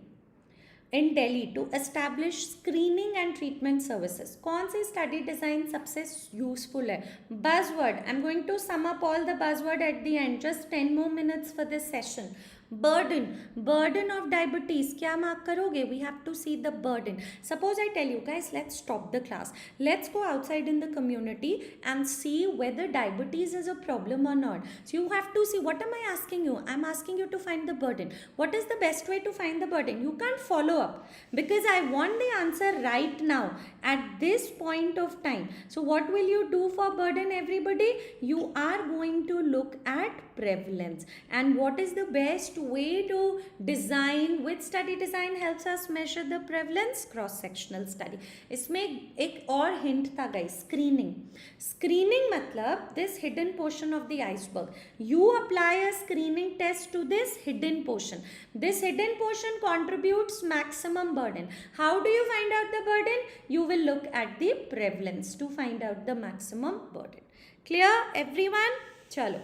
in Delhi to establish screening and treatment services. कौन सी study design सबसे useful है? Buzzword. I'm going to sum up all the buzzword at the end. Just 10 more minutes for this session. Burden of diabetes. क्या mark करोगे? We have to see the burden. Suppose I tell you guys, let's stop the class. Let's go outside in the community and see whether diabetes is a problem or not. So you have to see, what am I asking you? I'm asking you to find the burden. What is the best way to find the burden? You can't follow up because I want the answer right now at this point of time. So what will you do for burden, everybody? You are going to look at prevalence. And what is the best way to design? Which study design helps us measure the prevalence? Cross sectional study. इसमें एक और hint था guys, screening मतलब this hidden portion of the iceberg. You apply a screening test to this hidden portion. This hidden portion contributes maximum burden. How do you find out the burden? You will look at the prevalence to find out the maximum burden. Clear everyone? Chalo.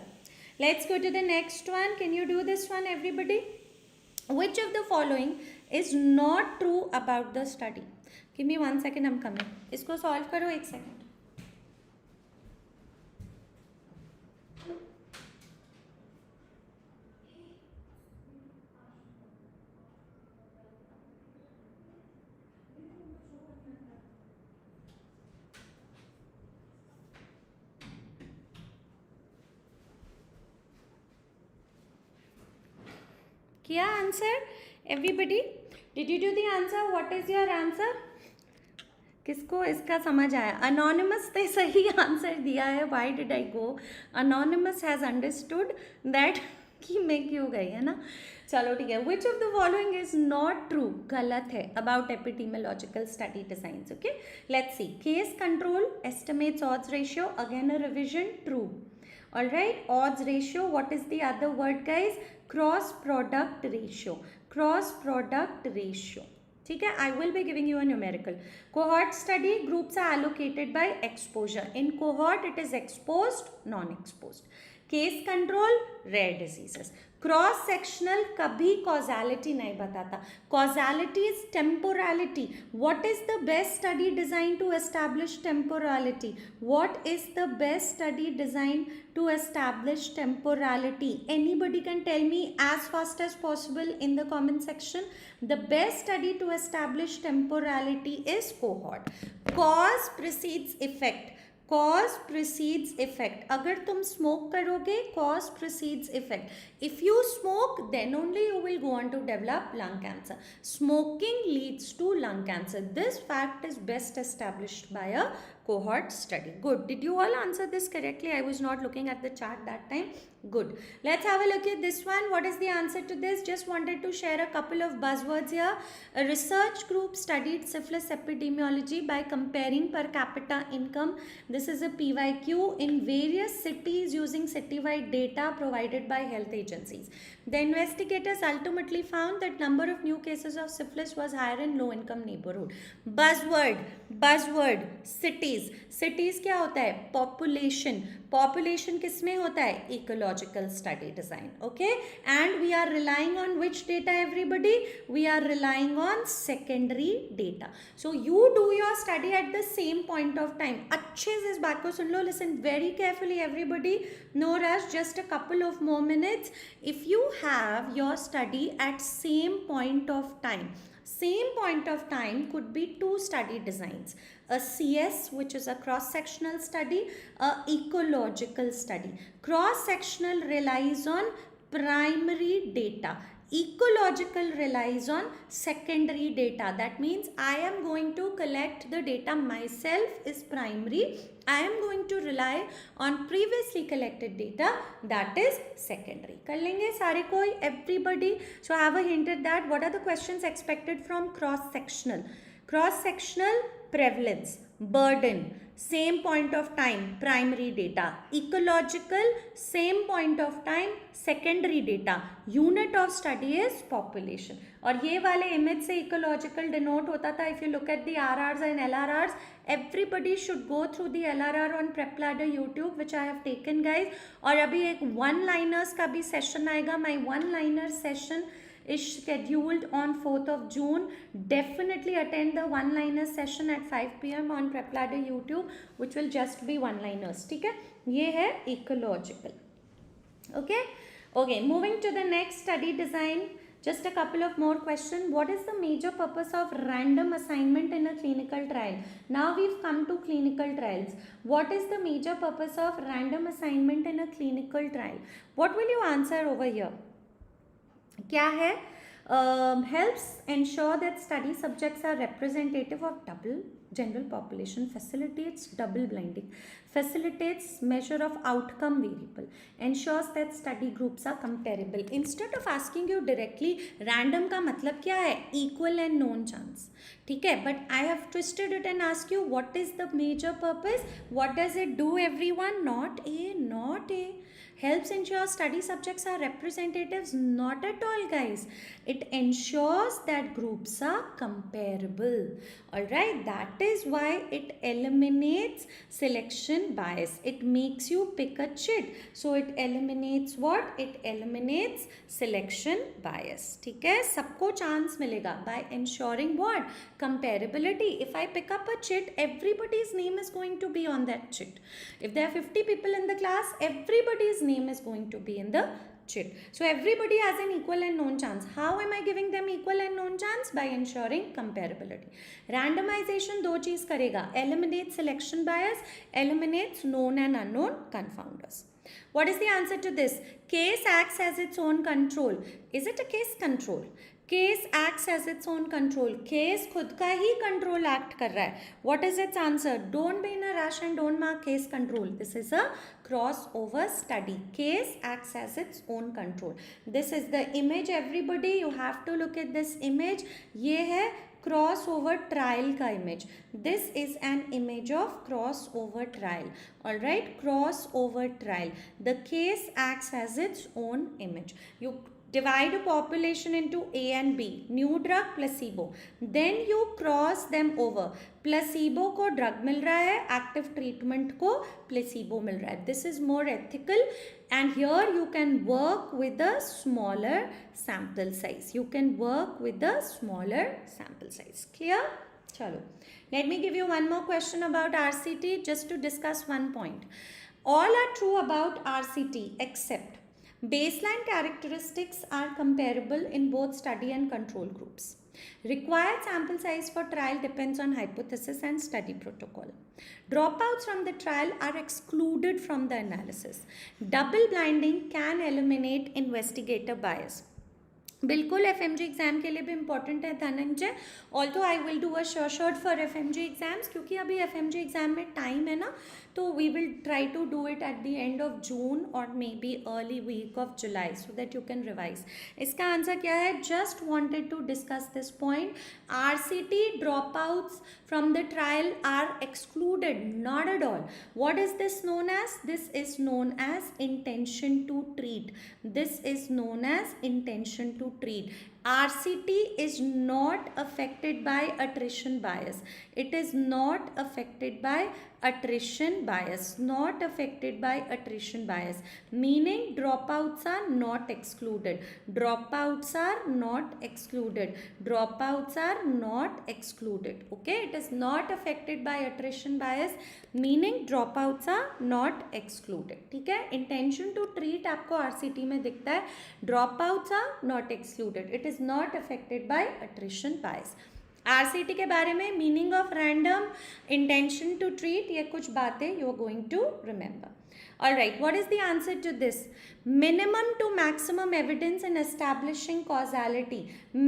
Let's go to the next one. Can you do this one, everybody? Which of the following is not true about the study? Give me 1 second, I'm coming. इसको solve करो 1 second. किया answer everybody? Did you do the answer? What is your answer? किसको इसका समझ आया? Anonymous ने सही answer दिया है. Why did I go? Anonymous has understood that कि मैं क्यों गई, है ना. चलो ठीक है. Which of the following is not true? गलत है about epidemiological study designs. Okay, let's see. Case control estimates odds ratio. Again a revision. True. All right, odds ratio. What is the other word, guys? Cross product ratio. Cross product ratio. ठीक है, I will be giving you a numerical. Cohort study, groups are allocated by exposure. In cohort, it is exposed, non-exposed. Case control, rare diseases. Cross sectional कभी causality नहीं बताता. Causality is temporality. What is the best study design to establish temporality? What is the best study design to establish temporality? Anybody can tell me as fast as possible in the comment section. The best study to establish temporality is cohort. Cause precedes effect. cause precedes effect. अगर तुम smoke करोगे, cause precedes effect. If you smoke, then only you will go on to develop lung cancer. Smoking leads to lung cancer. This fact is best established by a cohort study. Good. Did you all answer this correctly? I was not looking at the chart that time. Good. Let's have a look at this one. What is the answer to this? Just wanted to share a couple of buzzwords here. A research group studied syphilis epidemiology by comparing per capita income. This is a PYQ in various cities using citywide data provided by health agencies. The investigators ultimately found that number of new cases of syphilis was higher in low income neighborhood. Buzzword, cities. Cities क्या होता है? Population. Population किसमें होता है? Ecological study design. Okay? And we are relying on which data, everybody? We are relying on secondary data. So you do your study at the same point of time. अच्छे से इस बात को सुन लो. Listen very carefully, everybody. No rush. Just a couple of more minutes. If you have your study at same point of time, same point of time could be two study designs. A CS, which is a cross-sectional study, a ecological study. Cross-sectional relies on primary data. Ecological relies on secondary data. That means I am going to collect the data myself is primary. I am going to rely on previously collected data, that is secondary. कर लेंगे सारे कोई, everybody. So I have a hint at that. What are the questions expected from cross-sectional? Cross-sectional prevalence, burden, same point of time, primary data. Ecological, same point of time, secondary data. Unit of study is population. और ये वाले image से ecological denote होता था. If you look at the RRs and LRRs, everybody should go through the LRR on Prep Ladder YouTube, which I have taken, guys. और अभी एक one-liners का भी session आएगा. My one-liner session is scheduled on 4th of June. Definitely attend the one-liner session at 5 PM on Prep Ladder YouTube, which will just be one-liners. ठीक है? ये है ecological. Okay? Okay, moving to the next study design. Just a couple of more questions. What is the major purpose of random assignment in a clinical trial? Now we've come to clinical trials. What is the major purpose of random assignment in a clinical trial? What will you answer over here? क्या है? Helps ensure that study subjects are representative of double general population, facilitates double blinding, facilitates measure of outcome variable, ensures that study groups are comparable. Instead of asking you directly random का मतलब क्या है? Equal and known chance. ठीक है? But I have twisted it and asked you what is the major purpose? What does it do, everyone? Not A. Helps ensure study subjects are representatives? Not at all, guys. It ensures that groups are comparable. Alright, that is why it eliminates selection bias. It makes you pick a chit. So it eliminates what? It eliminates selection bias. ठीक है? सबको chance मिलेगा by ensuring what? Comparability. If I pick up a chit, everybody's name is going to be on that chit. If there are 50 people in the class, everybody's name is going to be in the chit. So everybody has an equal and known chance. How am I giving them equal and known chance? By ensuring comparability. Randomization दो चीज करेगा. Eliminates selection bias, eliminates known and unknown confounders. What is the answer to this? Case acts as its own control. Is it a case control? Case acts as its own control. Case खुद का ही control act कर रहा है. What is its answer? Don't be in a rush and don't mark case control. This is a crossover study. Case acts as its own control. This is the image, everybody. You have to look at this image. ये है crossover trial का image. This is an image of crossover trial. Alright, crossover trial. The case acts as its own image. You divide a population into A and B. New drug, placebo. Then you cross them over. Placebo को drug मिल रहा है, active treatment को placebo मिल रहा है. This is more ethical, and here you can work with a smaller sample size. You can work with a smaller sample size. Clear? Chalo. Let me give you one more question about RCT just to discuss one point. All are true about RCT except Baseline characteristics are comparable in both study and control groups. Required sample size for trial depends on hypothesis and study protocol. Dropouts from the trial are excluded from the analysis. Double blinding can eliminate investigator bias. बिल्कुल FMG exam के लिए भी important है Dhananjay. Also I will do a short for FMG exams, क्योंकि अभी FMG exam में time है ना, तो we will try to do it at the end of June और maybe early week of July so that you can revise. इसका answer क्या है? Just wanted to discuss this point. RCT dropouts from the trial are excluded, not at all. What is this known as? This is known as intention to treat. This is known as intention to treat. RCT is not affected by attrition bias. It is not affected by attrition bias. Not affected by attrition bias. Meaning dropouts are not excluded. Dropouts are not excluded. Dropouts are not excluded. Okay, it is not affected by attrition bias. Meaning dropouts are not excluded. ठीक है, intention to treat आपको RCT में दिखता है. Dropouts are not excluded. It is not affected by attrition bias. RCT के बारे में meaning of random, intention to treat, ये कुछ बातें you are going to remember. Alright, what is the answer to this? Minimum to maximum evidence in establishing causality.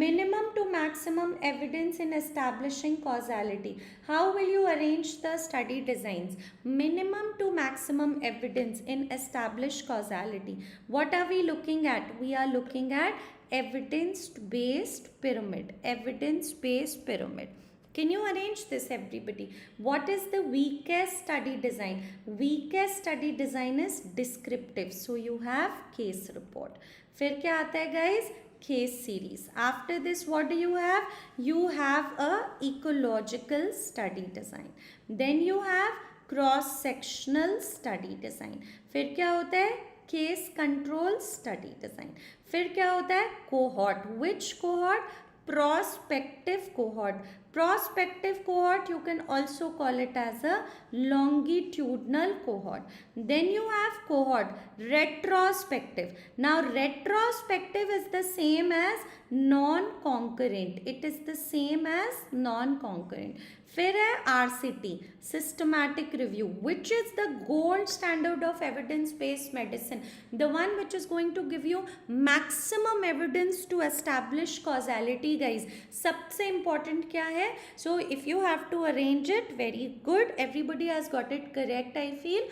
Minimum to maximum evidence in establishing causality. How will you arrange the study designs? Minimum to maximum evidence in established causality. What are we looking at? We are looking at evidence-based pyramid. Evidence-based pyramid. Can you arrange this, everybody? What is the weakest study design? Weakest study design is descriptive. So you have case report. फिर क्या आता है guys? Case series. After this, what do you have? You have a ecological study design. Then you have cross-sectional study design. फिर क्या होता है? Case control study design. फिर क्या होता है? Cohort. Which cohort? Prospective cohort. Prospective cohort, you can also call it as a longitudinal cohort. Then you have cohort retrospective. Now retrospective is the same as non-concurrent. It is the same as non-concurrent. फिर है RCT, systematic review, which is the gold standard of evidence-based medicine, the one which is going to give you maximum evidence to establish causality, guys. सबसे important क्या है? So if you have to arrange it, very good. Everybody has got it correct, I feel.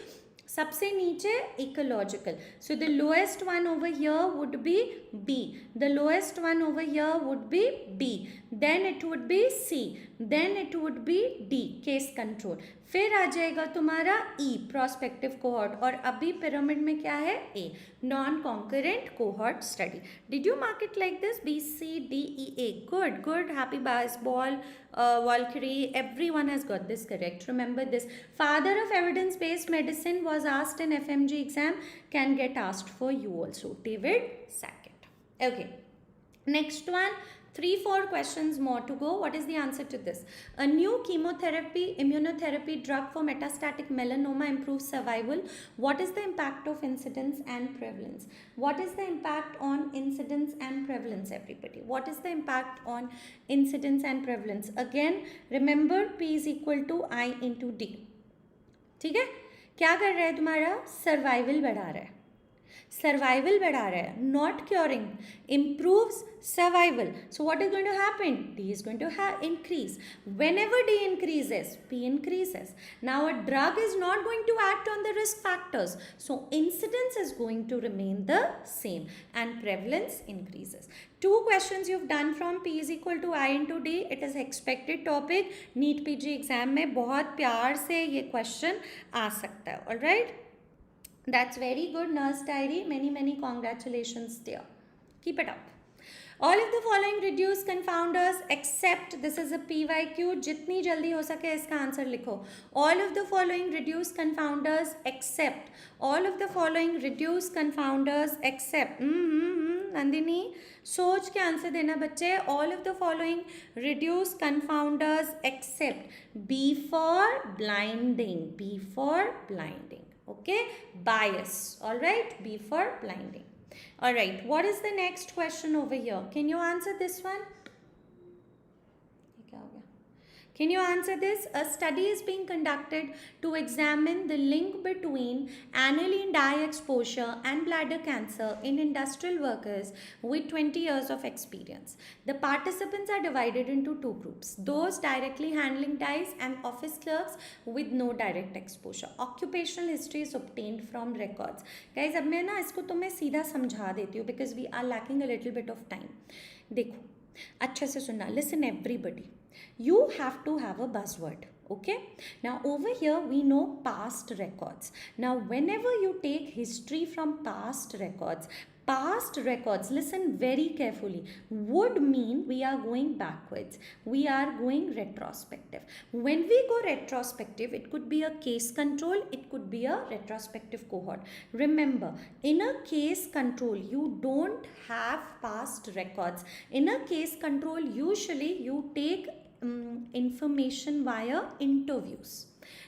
सबसे नीचे ecological. So the lowest one over here would be B. The lowest one over here would be B. Then it would be C. Then it would be D. Case control. फिर आ जाएगा तुम्हारा E, prospective cohort. और अभी pyramid में क्या है? A, non-concurrent cohort study. Did you mark it like this? B, C, D, E, A. Good, good. Happy baseball, Valkyrie. Everyone has got this correct. Remember this. Father of evidence-based medicine was asked in FMG exam. Can get asked for you also. David Sackett. Okay. Next one. 3-4 questions more to go. What is the answer to this? A new chemotherapy, immunotherapy drug for metastatic melanoma improves survival. What is the impact of incidence and prevalence? What is the impact on incidence and prevalence, everybody? What is the impact on incidence and prevalence? Again, remember P is equal to I into D. ठीक है? क्या कर रहा है तुम्हारा? Survival बढ़ा रहा है. सर्वाइवल बढ़ा रहा है, not curing, improves survival. So what is going to happen? D is going to increase. Whenever D increases, P increases. Now a drug is not going to act on the risk factors. So incidence is going to remain the same and prevalence increases. 2 questions you've done from P is equal to I into D. It is expected topic. NEETPG exam में बहुत प्यार से ये question आ सकता है. Alright? That's very good, nurse diary. Many congratulations dear. Keep it up. All of the following reduced confounders except, this is a PYQ, जितनी जल्दी हो सके इसका आंसर लिखो. All of the following reduced confounders except, all of the following reduced confounders except, Nandini सोच के answer देना बच्चे. All of the following reduced confounders except B for blinding, B for blinding. Okay, bias. All right, B for blinding. All right, what is the next question over here? Can you answer this one? Can you answer this? A study is being conducted to examine the link between aniline dye exposure and bladder cancer in industrial workers with 20 years of experience. The participants are divided into two groups, those directly handling dyes and office clerks with no direct exposure. Occupational history is obtained from records. Guys, अब मैं ना इसको तुम्हें सीधा समझा देती हूँ because we are lacking a little bit of time. देखो अच्छे से सुनना, listen everybody. You have to have a buzzword, okay? Now over here we know past records. Now whenever you take history from past records, listen very carefully, would mean we are going backwards, we are going retrospective. When we go retrospective, it could be a case control, it could be a retrospective cohort. Remember, in a case control you don't have past records. In a case control usually you take information via interviews.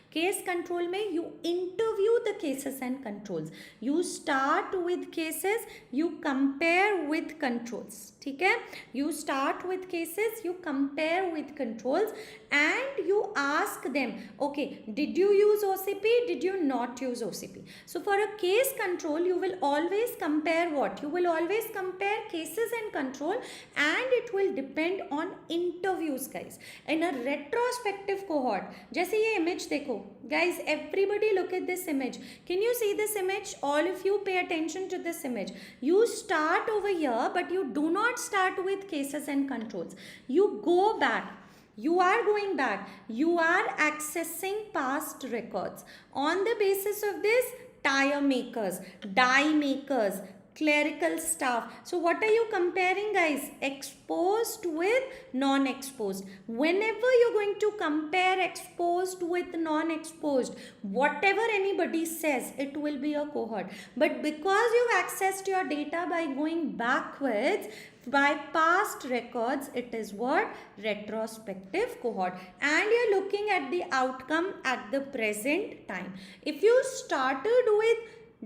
Case control में you interview the cases and controls. You start with cases, you compare with controls. ठीक है? You start with cases, you compare with controls, and you ask them, okay, did you use OCP? Did you not use OCP? So for a case control, you will always compare what? You will always compare cases and control, and it will depend on interviews, guys. In a retrospective cohort, जैसे ये image देखो, guys, everybody look at this image. Can you see this image? All of you pay attention to this image. You start over here, but you do not start with cases and controls. You go back. You are going back. You are accessing past records. On the basis of this, tire makers, die makers, clerical staff. So what are you comparing, guys? Exposed with non-exposed. Whenever you're going to compare exposed with non-exposed, whatever anybody says, it will be a cohort. But because you've accessed your data by going backwards, by past records, it is what? Retrospective cohort. And you're looking at the outcome at the present time. If you started with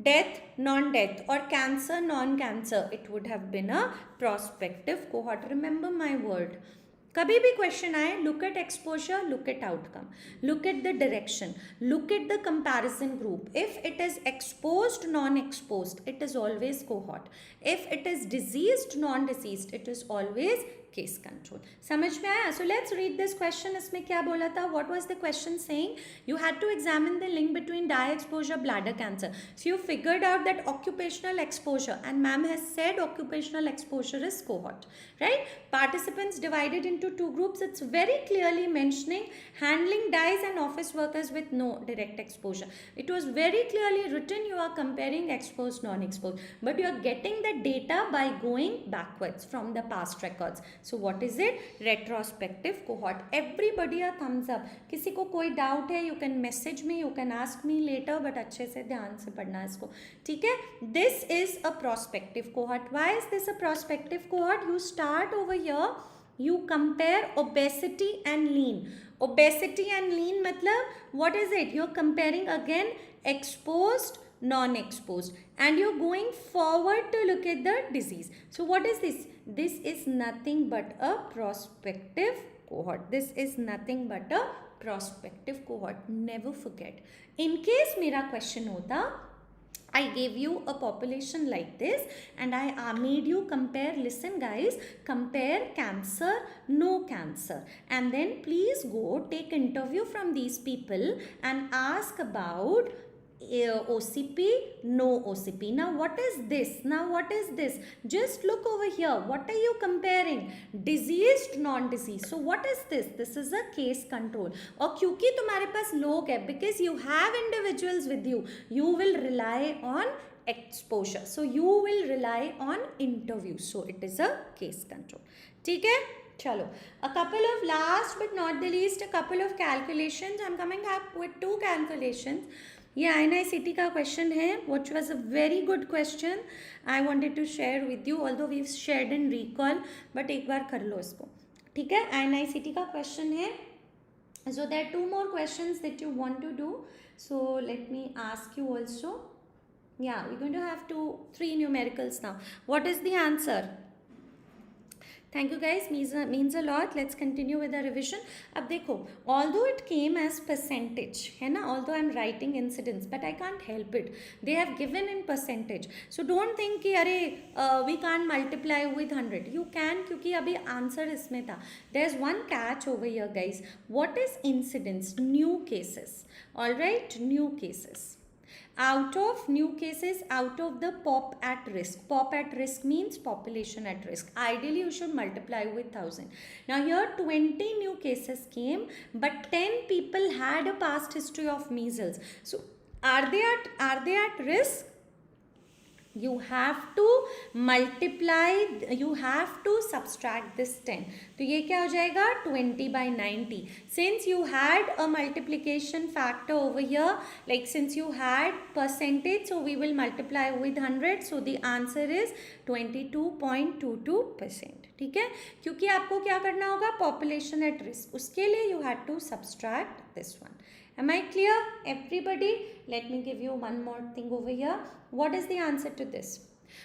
death, non-death, or cancer, non-cancer, it would have been a prospective cohort. Remember my word. कभी भी question आए, look at exposure, look at outcome, look at the direction, look at the comparison group. If it is exposed, non-exposed, it is always cohort. If it is diseased, non-diseased, it is always case control. समझ में आया? So let's read this question. इसमें क्या बोला था? What was the question saying? You had to examine the link between dye exposure, bladder cancer. So you figured out that occupational exposure, and ma'am has said occupational exposure is cohort, right? Participants divided into two groups. It's very clearly mentioning handling dyes and office workers with no direct exposure. It was very clearly written. You are comparing exposed, non-exposed, but you are getting the data by going backwards from the past records. So what is it? Retrospective cohort. Everybody a thumbs up. किसी को कोई doubt है, you can message me, you can ask me later, but अच्छे से ध्यान से पढ़ना है इसको. ठीक है? This is a prospective cohort. Why is this a prospective cohort? You start over here. You compare obesity and lean. Obesity and lean मतलब what is it? You're comparing again exposed, non-exposed, and you're going forward to look at the disease. So what is this? This is nothing but a prospective cohort. This is nothing but a prospective cohort. Never forget. In case मेरा question होता, I gave you a population like this and I made you compare, listen guys, compare cancer, no cancer, and then please go take interview from these people and ask about OCP, no OCP. Now what is this? Now what is this? Just look over here. What are you comparing? Diseased, non-diseased. So what is this? This is a case control. और क्योंकि तुम्हारे पास लोग है, because you have individuals with you, you will rely on exposure. So you will rely on interviews. So it is a case control. ठीक है? चलो, a couple of last but not the least, a couple of calculations. I'm coming up with two calculations. ये NICT का question है, which was a very good question. I wanted to share with you, although we've shared in recall, but एक बार कर लो इसको, ठीक है? NICT का question है. So there are two more questions that you want to do. So let me ask you also. Yeah, we're going to have three numericals now. What is the answer? Thank you guys, means a lot. Let's continue with the revision. अब देखो, although it came as percentage, है ना, although I'm writing incidence, but I can't help it. They have given in percentage. So don't think कि अरे we can't multiply with 100. You can, क्योंकि अभी answer इसमें था. There's one catch over here, guys. What is incidence? New cases. All right, new cases. Out of new cases, out of the pop at risk. Pop at risk means population at risk. Ideally you should multiply with 1000. Now here 20 new cases came, but 10 people had a past history of measles. So are they at risk? You have to multiply, you have to subtract this 10. तो ये क्या हो जाएगा 20 by 90. Since you had a multiplication factor over here, like since you had percentage, so we will multiply with 100. So the answer is 22.22%. ठीक है, क्योंकि आपको क्या करना होगा, population at risk, उसके लिए you had to subtract this one. Am I clear, everybody? Let me give you one more thing over here. What is the answer to this?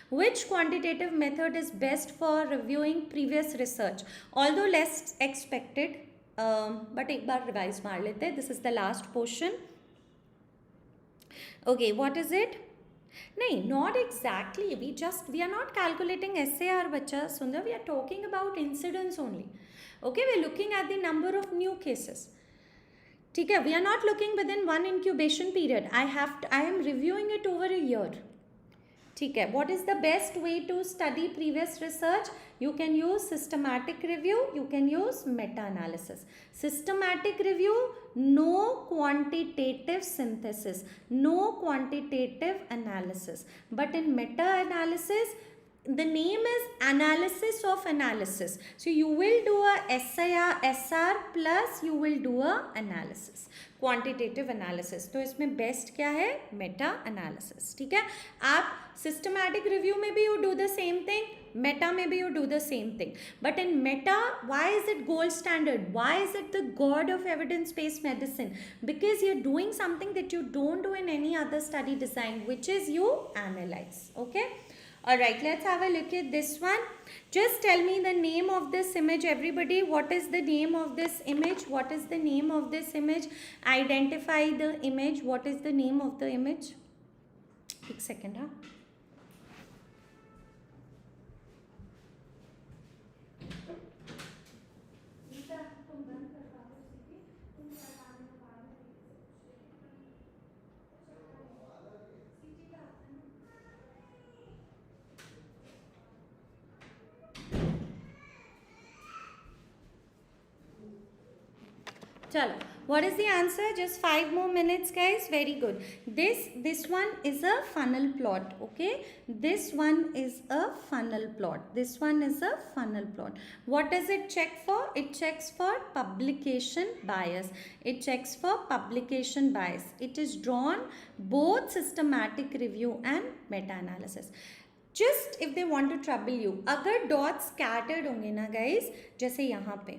Which quantitative method is best for reviewing previous research? Although less expected, but एक बार revise मार लेते हैं. This is the last portion. Okay, what is it? नहीं, not exactly. We are not calculating SAR, बच्चा सुंदर. We are talking about incidence only. Okay, we are looking at the number of new cases. ठीक है, we are not looking within one incubation period. I am reviewing it over a year. ठीक है, what is the best way to study previous research? You can use systematic review, you can use meta-analysis. Systematic review, no quantitative synthesis, no quantitative analysis. But in meta-analysis, the name is analysis of analysis. So you will do a SR plus you will do a analysis, quantitative analysis. तो इसमें best क्या है, meta analysis. ठीक है, आप systematic review में भी you do the same thing, meta में भी you do the same thing. But in meta, why is it gold standard? Why is it the god of evidence-based medicine? Because you're doing something that you don't do in any other study design, which is you analyze. Okay. Alright, let's have a look at this one. Just tell me the name of this image, everybody. What is the name of this image? What is the name of this image? Identify the image. What is the name of the image? एक second, huh? Chalo, what is the answer? Just 5 more minutes, guys. Very good. This one is a funnel plot. Okay, this one is a funnel plot. This one is a funnel plot. What does it check for? It checks for publication bias. It checks for publication bias. It is drawn both systematic review and meta-analysis. Just if they want to trouble you, अगर dots scattered होंगे ना guys, जैसे यहाँ पे,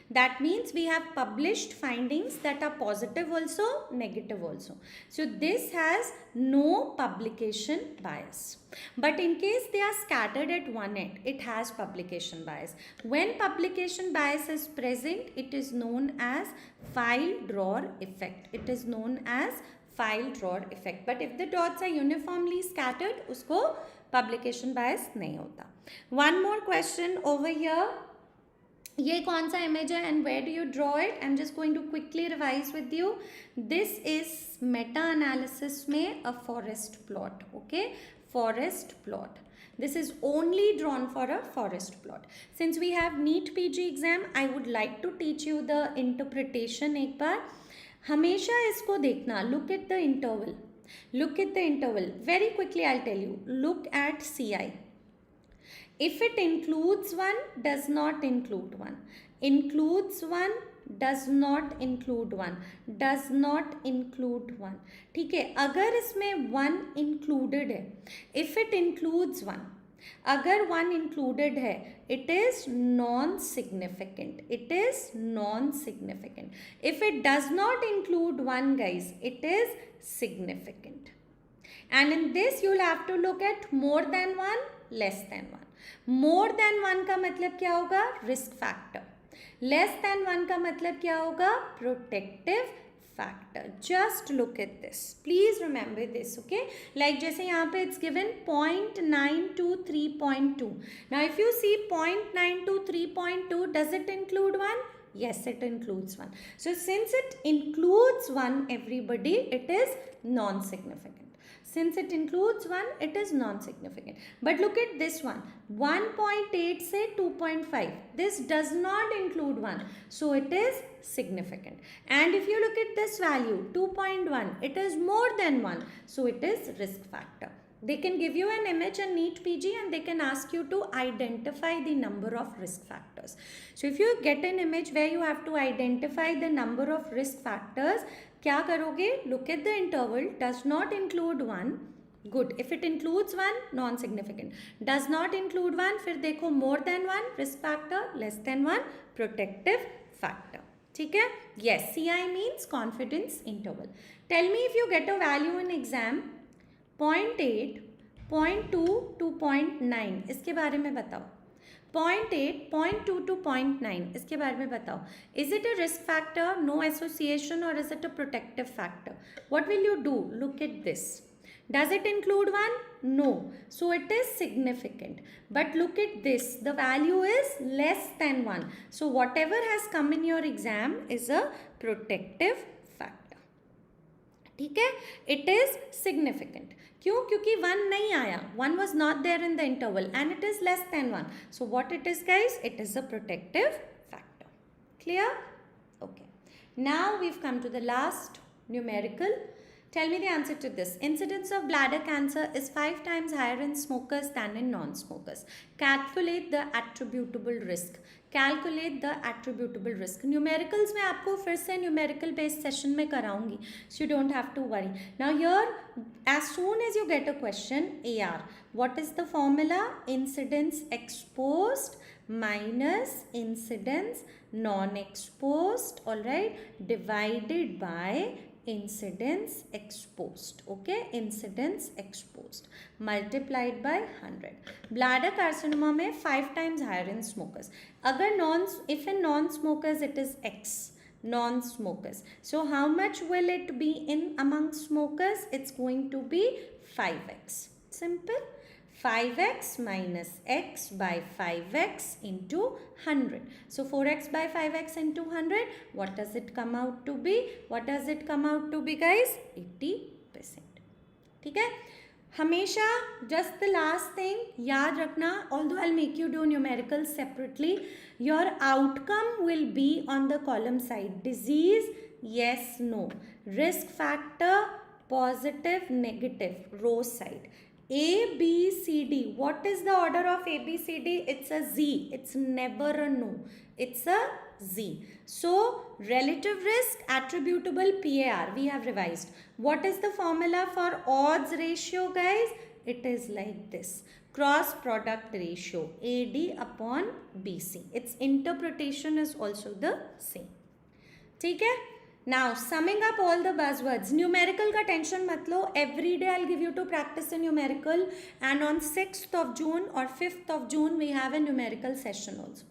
that means we have published findings that are positive also, negative also. So this has no publication bias. But in case they are scattered at one end, it has publication bias. When publication bias is present, it is known as file drawer effect. It is known as file drawer effect. But if the dots are uniformly scattered, usko publication bias nahi hota. One more question over here. ये कौन सा image है and where do you draw it? I'm just going to quickly revise with you. This is meta analysis में a forest plot. Okay, forest plot. This is only drawn for a forest plot. Since we have NEETPG exam, I would like to teach you the interpretation एक बार. हमेशा इसको देखना. Look at the interval. Look at the interval. Very quickly I'll tell you. Look at CI. If it includes one, does not include one. Includes one, does not include one. Does not include one. ठीक है, अगर इसमें one included है, if it includes one, अगर one included है, it is non-significant. It is non-significant. If it does not include one, guys, it is significant. And in this you'll have to look at more than one, less than one. More than one का मतलब क्या होगा? Risk factor. Less than one का मतलब क्या होगा? Protective factor. Just look at this. Please remember this, okay? Like जैसे यहाँ पे it's given 0.9 to 3.2. Now if you see 0.9 to 3.2, does it include one? Yes, it includes one. So since it includes one, everybody, it is non-significant. Since it includes one, it is non-significant. But look at this one, 1.8 say 2.5. This does not include one, so it is significant. And if you look at this value, 2.1, it is more than 1, so it is risk factor. They can give you an image in NEETPG and they can ask you to identify the number of risk factors. So if you get an image where you have to identify the number of risk factors, क्या करोगे? Look at the interval, does not include one. Good. If it includes one, non-significant. Does not include one, फिर देखो more than one, risk factor, less than one, protective factor. ठीक है? Yes, CI means confidence interval. Tell me if you get a value in exam 0.8, 0.2 to 0.9, इसके बारे में बताओ. 0.8, 0.2 to 0.9, इसके बारे में बताओ. Is it a risk factor, no association, or is it a protective factor? What will you do? Look at this. Does it include one? No. So it is significant. But look at this. The value is less than 1. So whatever has come in your exam is a protective factor. ठीक है? It is significant. क्यों? क्योंकि 1 नहीं आया. 1 was not there in the interval and it is less than 1. So what it is, guys? It is a protective factor. Clear? Okay. Now we've come to the last numerical. Tell me the answer to this. Incidence of bladder cancer is 5 times higher in smokers than in non-smokers. Calculate the attributable risk. Calculate the attributable risk. Numericals में आपको फिर से numerical based session में कराऊंगी. So you don't have to worry. Now here, as soon as you get a question, AR. What is the formula? Incidence exposed minus incidence non-exposed, alright, divided by incidence exposed. Okay, incidence exposed multiplied by 100. Bladder carcinoma में 5 times higher in smokers. अगर if in non-smokers it is X, non-smokers. So how much will it be in among smokers? It's going to be 5x. Simple. 5x minus x by 5x into 100. So 4x by 5x into 100. What does it come out to be? What does it come out to be, guys? 80%. ठीक है? हमेशा just the last thing याद रखना, although I'll make you do numericals separately, your outcome will be on the column side. Disease, yes, no. Risk factor, positive, negative, row side. A, B, C, D. What is the order of A, B, C, D? It's a Z. It's never a no. It's a Z. So, relative risk, attributable PAR. We have revised. What is the formula for odds ratio, guys? It is like this. Cross product ratio. AD upon BC. Its interpretation is also the same. ठीक है? Now, summing up all the buzzwords, numerical का tension मत लो. Every day I'll give you to practice a numerical, and on 6th of June or 5th of June we have a numerical session also.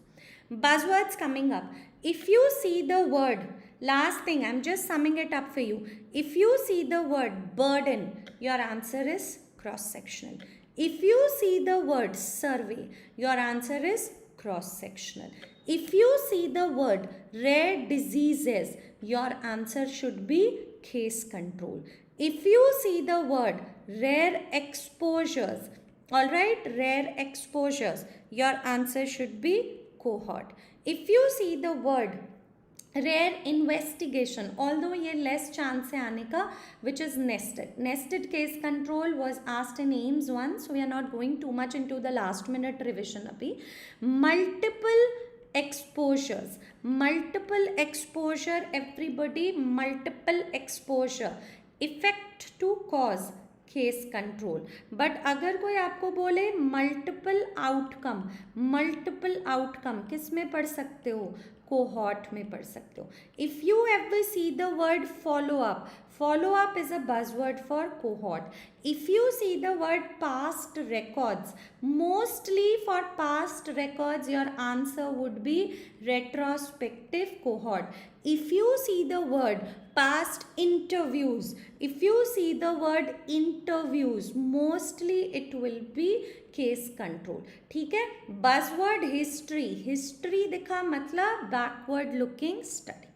Buzzwords coming up. If you see the word, last thing, I'm just summing it up for you. If you see the word burden, your answer is cross-sectional. If you see the word survey, your answer is cross-sectional. If you see the word rare diseases, your answer should be case control. If you see the word rare exposures, alright, rare exposures, your answer should be cohort. If you see the word rare investigation, although ये less chance है आने का, which is nested. Nested case control was asked in AIMS once, so we are not going too much into the last minute revision abhi. Multiple exposures, everybody, multiple exposure, effect to cause, case control. But अगर कोई आपको बोले multiple outcome किस में पढ़ सकते हो? Cohort में पढ़ सकते हो. If you ever see the word follow Follow up is a buzzword for cohort. If you see the word past records, mostly for past records, your answer would be retrospective cohort. If you see the word past interviews, if you see the word interviews, mostly it will be case control. ठीक है. Buzzword history, history दिखा मतलब backward looking study.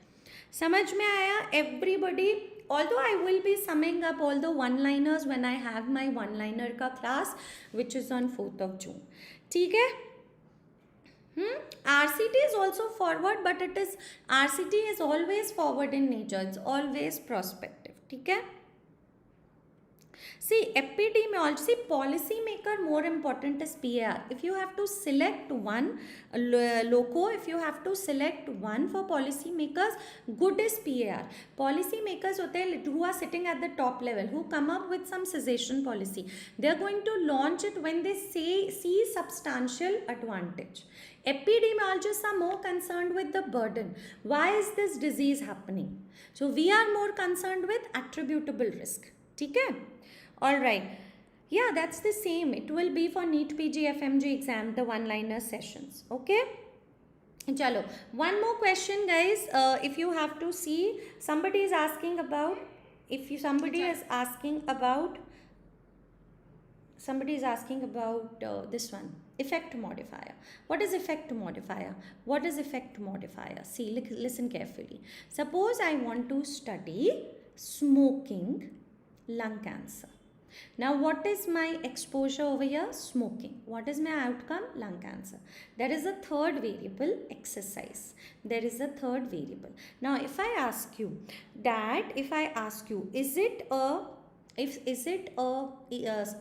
समझ में आया everybody? Although I will be summing up all the one-liners when I have my one-liner का class which is on 4th of June. ठीक है. RCT is also forward, but it is RCT is always forward in nature. It's always prospective. ठीक है. See, epidemiology, see, policy maker more important is PAR. If you have to select one loco, if you have to select one for policy makers, good is PAR. Policy makers hote hain who are sitting at the top level, who come up with some cessation policy. They are going to launch it when they see substantial advantage. Epidemiologists are more concerned with the burden. Why is this disease happening? So we are more concerned with attributable risk. ठीक है. All right. Yeah, that's the same. It will be for NEETPG, FMG exam, the one-liner sessions. Okay. Chalo. One more question, guys. If you have to see, somebody is asking about, this one. Effect modifier. What is effect modifier? What is effect modifier? See, listen carefully. Suppose I want to study smoking lung cancer. Now what is my exposure over here? Smoking. What is my outcome? Lung cancer. There is a third variable, exercise. There is a third variable. Now if I ask you, is it a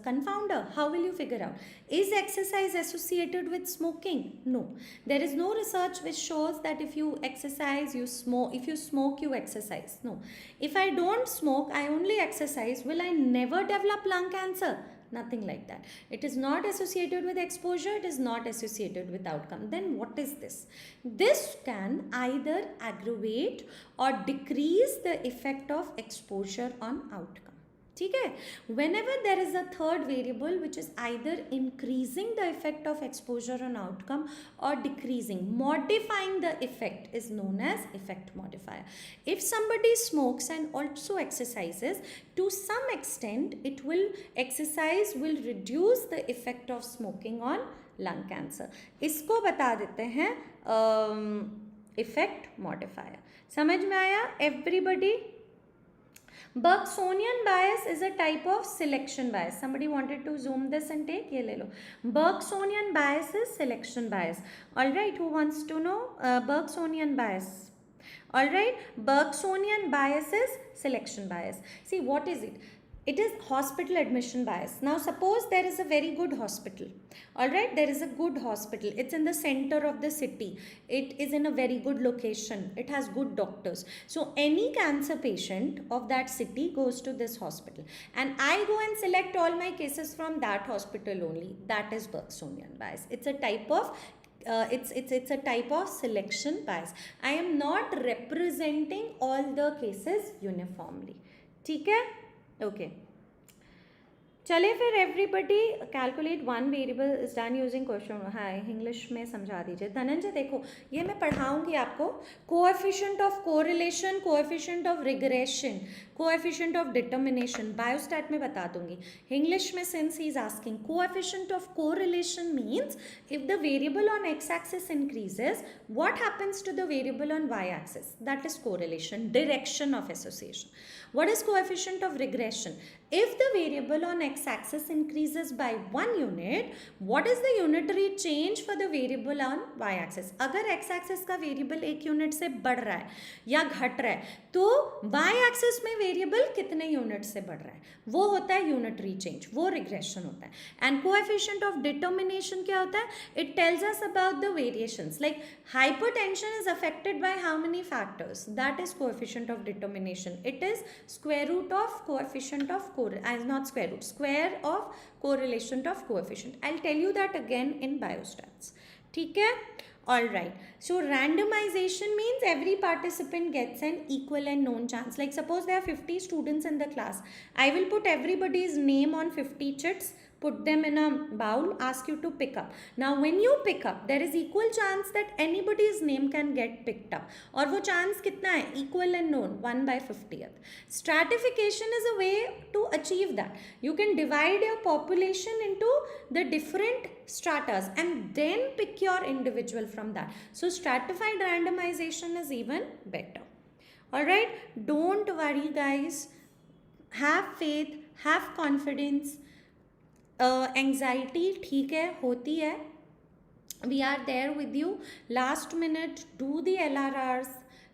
confounder? How will you figure out? Is exercise associated with smoking? No. There is no research which shows that if you exercise, you smoke. If you smoke, you exercise. No. If I don't smoke, I only exercise, will I never develop lung cancer? Nothing like that. It is not associated with exposure. It is not associated with outcome. Then what is this? This can either aggravate or decrease the effect of exposure on outcome. ठीक है. Whenever there is a third variable which is either increasing the effect of exposure on outcome or decreasing, modifying the effect is known as effect modifier. If somebody smokes and also exercises, to some extent exercise will reduce the effect of smoking on lung cancer. इसको बता देते हैं effect modifier. समझ में आया everybody? Bergsonian bias is a type of selection bias. Somebody wanted to zoom this and take, ye le lo. Bergsonian bias is selection bias. Alright, who wants to know Bergsonian bias? Alright, Bergsonian bias is selection bias. See, what is it? It is hospital admission bias. Now suppose there is a very good hospital. Alright, there is a good hospital. It's in the center of the city. It is in a very good location. It has good doctors. So any cancer patient of that city goes to this hospital. And I go and select all my cases from that hospital only. That is Bergsonian bias. It's a type of it's a type of selection bias. I am not representing all the cases uniformly. ठीक है? Okay. चले फिर everybody calculate one variable is done using question. Hi, English में समझा दीजिए. धनंजय देखो, ये मैं पढ़ाऊंगी आपको. Coefficient of correlation, coefficient of regression, coefficient of determination biostat में बता दूंगी. इंग्लिश में since he is asking, coefficient of correlation means if the variable on X axis increases, what happens to the variable on Y axis? That is correlation, direction of association. What is coefficient of regression? If the variable on x-axis increases by 1 unit, what is the unitary change for the variable on y-axis? अगर x-axis का variable 1 unit से बढ़ रहा है या घट रहा है, तो y-axis में variable कितने unit से बढ़ रहा है, वो होता है unitary change, वो regression होता है. And coefficient of determination क्या होता है? It tells us about the variations. Like hypertension is affected by how many factors? That is coefficient of determination. It is square root of coefficient of not square root, square of correlation of coefficient. I'll tell you that again in biostats. ठीक है? All right. So randomization means every participant gets an equal and known chance. Like suppose there are 50 students in the class. I will put everybody's name on 50 chits, put them in a bowl, ask you to pick up. Now when you pick up, there is equal chance that anybody's name can get picked up. और वो chance कितना है? Equal and known, 1 by 50th. Stratification is a way to achieve that. You can divide your population into the different stratas and then pick your individual from that. So stratified randomization is even better. Alright, don't worry guys. Have faith, have confidence. Anxiety ठीक है, होती है. We are there with you. Last minute, do the LRRs,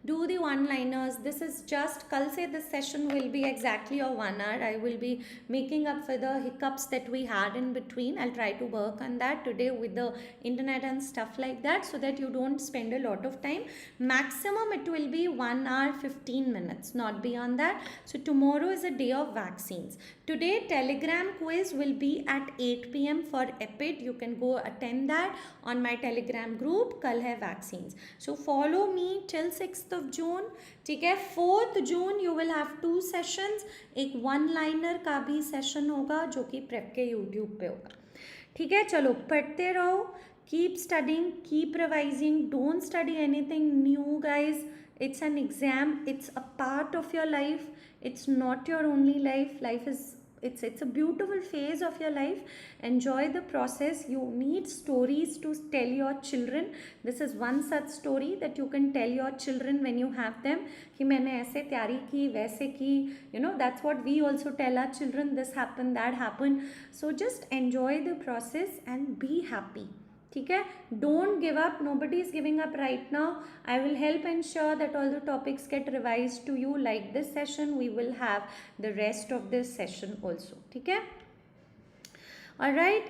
do the one-liners. This is just, kal se this session will be exactly a 1 hour. I will be making up for the hiccups that we had in between. I'll try to work on that today with the internet and stuff like that, so that you don't spend a lot of time. Maximum it will be 1 hour 15 minutes, not beyond that. So tomorrow is a day of vaccines. Today Telegram quiz will be at 8 p.m. for EPID. You can go attend that on my Telegram group. Kal hai vaccines. So follow me till 6th of June. ठीक है. 4th June you will have 2 sessions. एक one-liner का भी session होगा जो कि prep के YouTube पे होगा. ठीक है. चलो पढ़ते रहो. Keep studying. Keep revising. Don't study anything new guys. It's an exam. It's a part of your life. It's not your only life. Life is it's a beautiful phase of your life. Enjoy the process. You need stories to tell your children. This is one such story that you can tell your children when you have them कि मैंने ऐसे तैयारी की वैसे की. You know, that's what we also tell our children. This happened, that happened. So just enjoy the process and be happy. ठीक है. Don't give up. Nobody is giving up right now. I will help ensure that all the topics get revised to you. Like this session, we will have the rest of this session also. ठीक है. All right.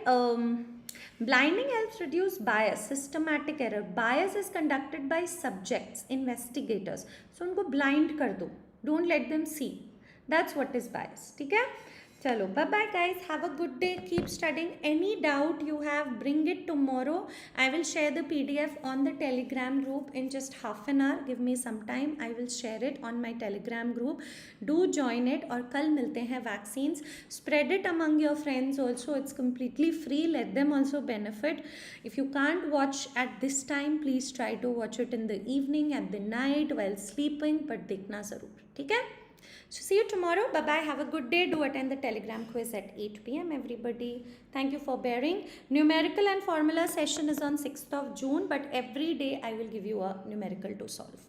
Blinding helps reduce bias, systematic error. Bias is conducted by subjects, investigators. So उनको blind कर दो. Don't let them see. That's what is bias. ठीक है. Chalo, bye bye guys. Have a good day. Keep studying. Any doubt you have, bring it tomorrow. I will share the PDF on the Telegram group in just half an hour. Give me some time. I will share it on my Telegram group. Do join it. और कल मिलते हैं vaccines. Spread it among your friends also. It's completely free. Let them also benefit. If you can't watch at this time, please try to watch it in the evening, at the night, while sleeping. But देखना ज़रूर. ठीक है? So see you tomorrow. Bye bye. Have a good day. Do attend the Telegram quiz at 8 p.m. everybody. Thank you for bearing. Numerical and formula session is on 6th of June, but every day I will give you a numerical to solve.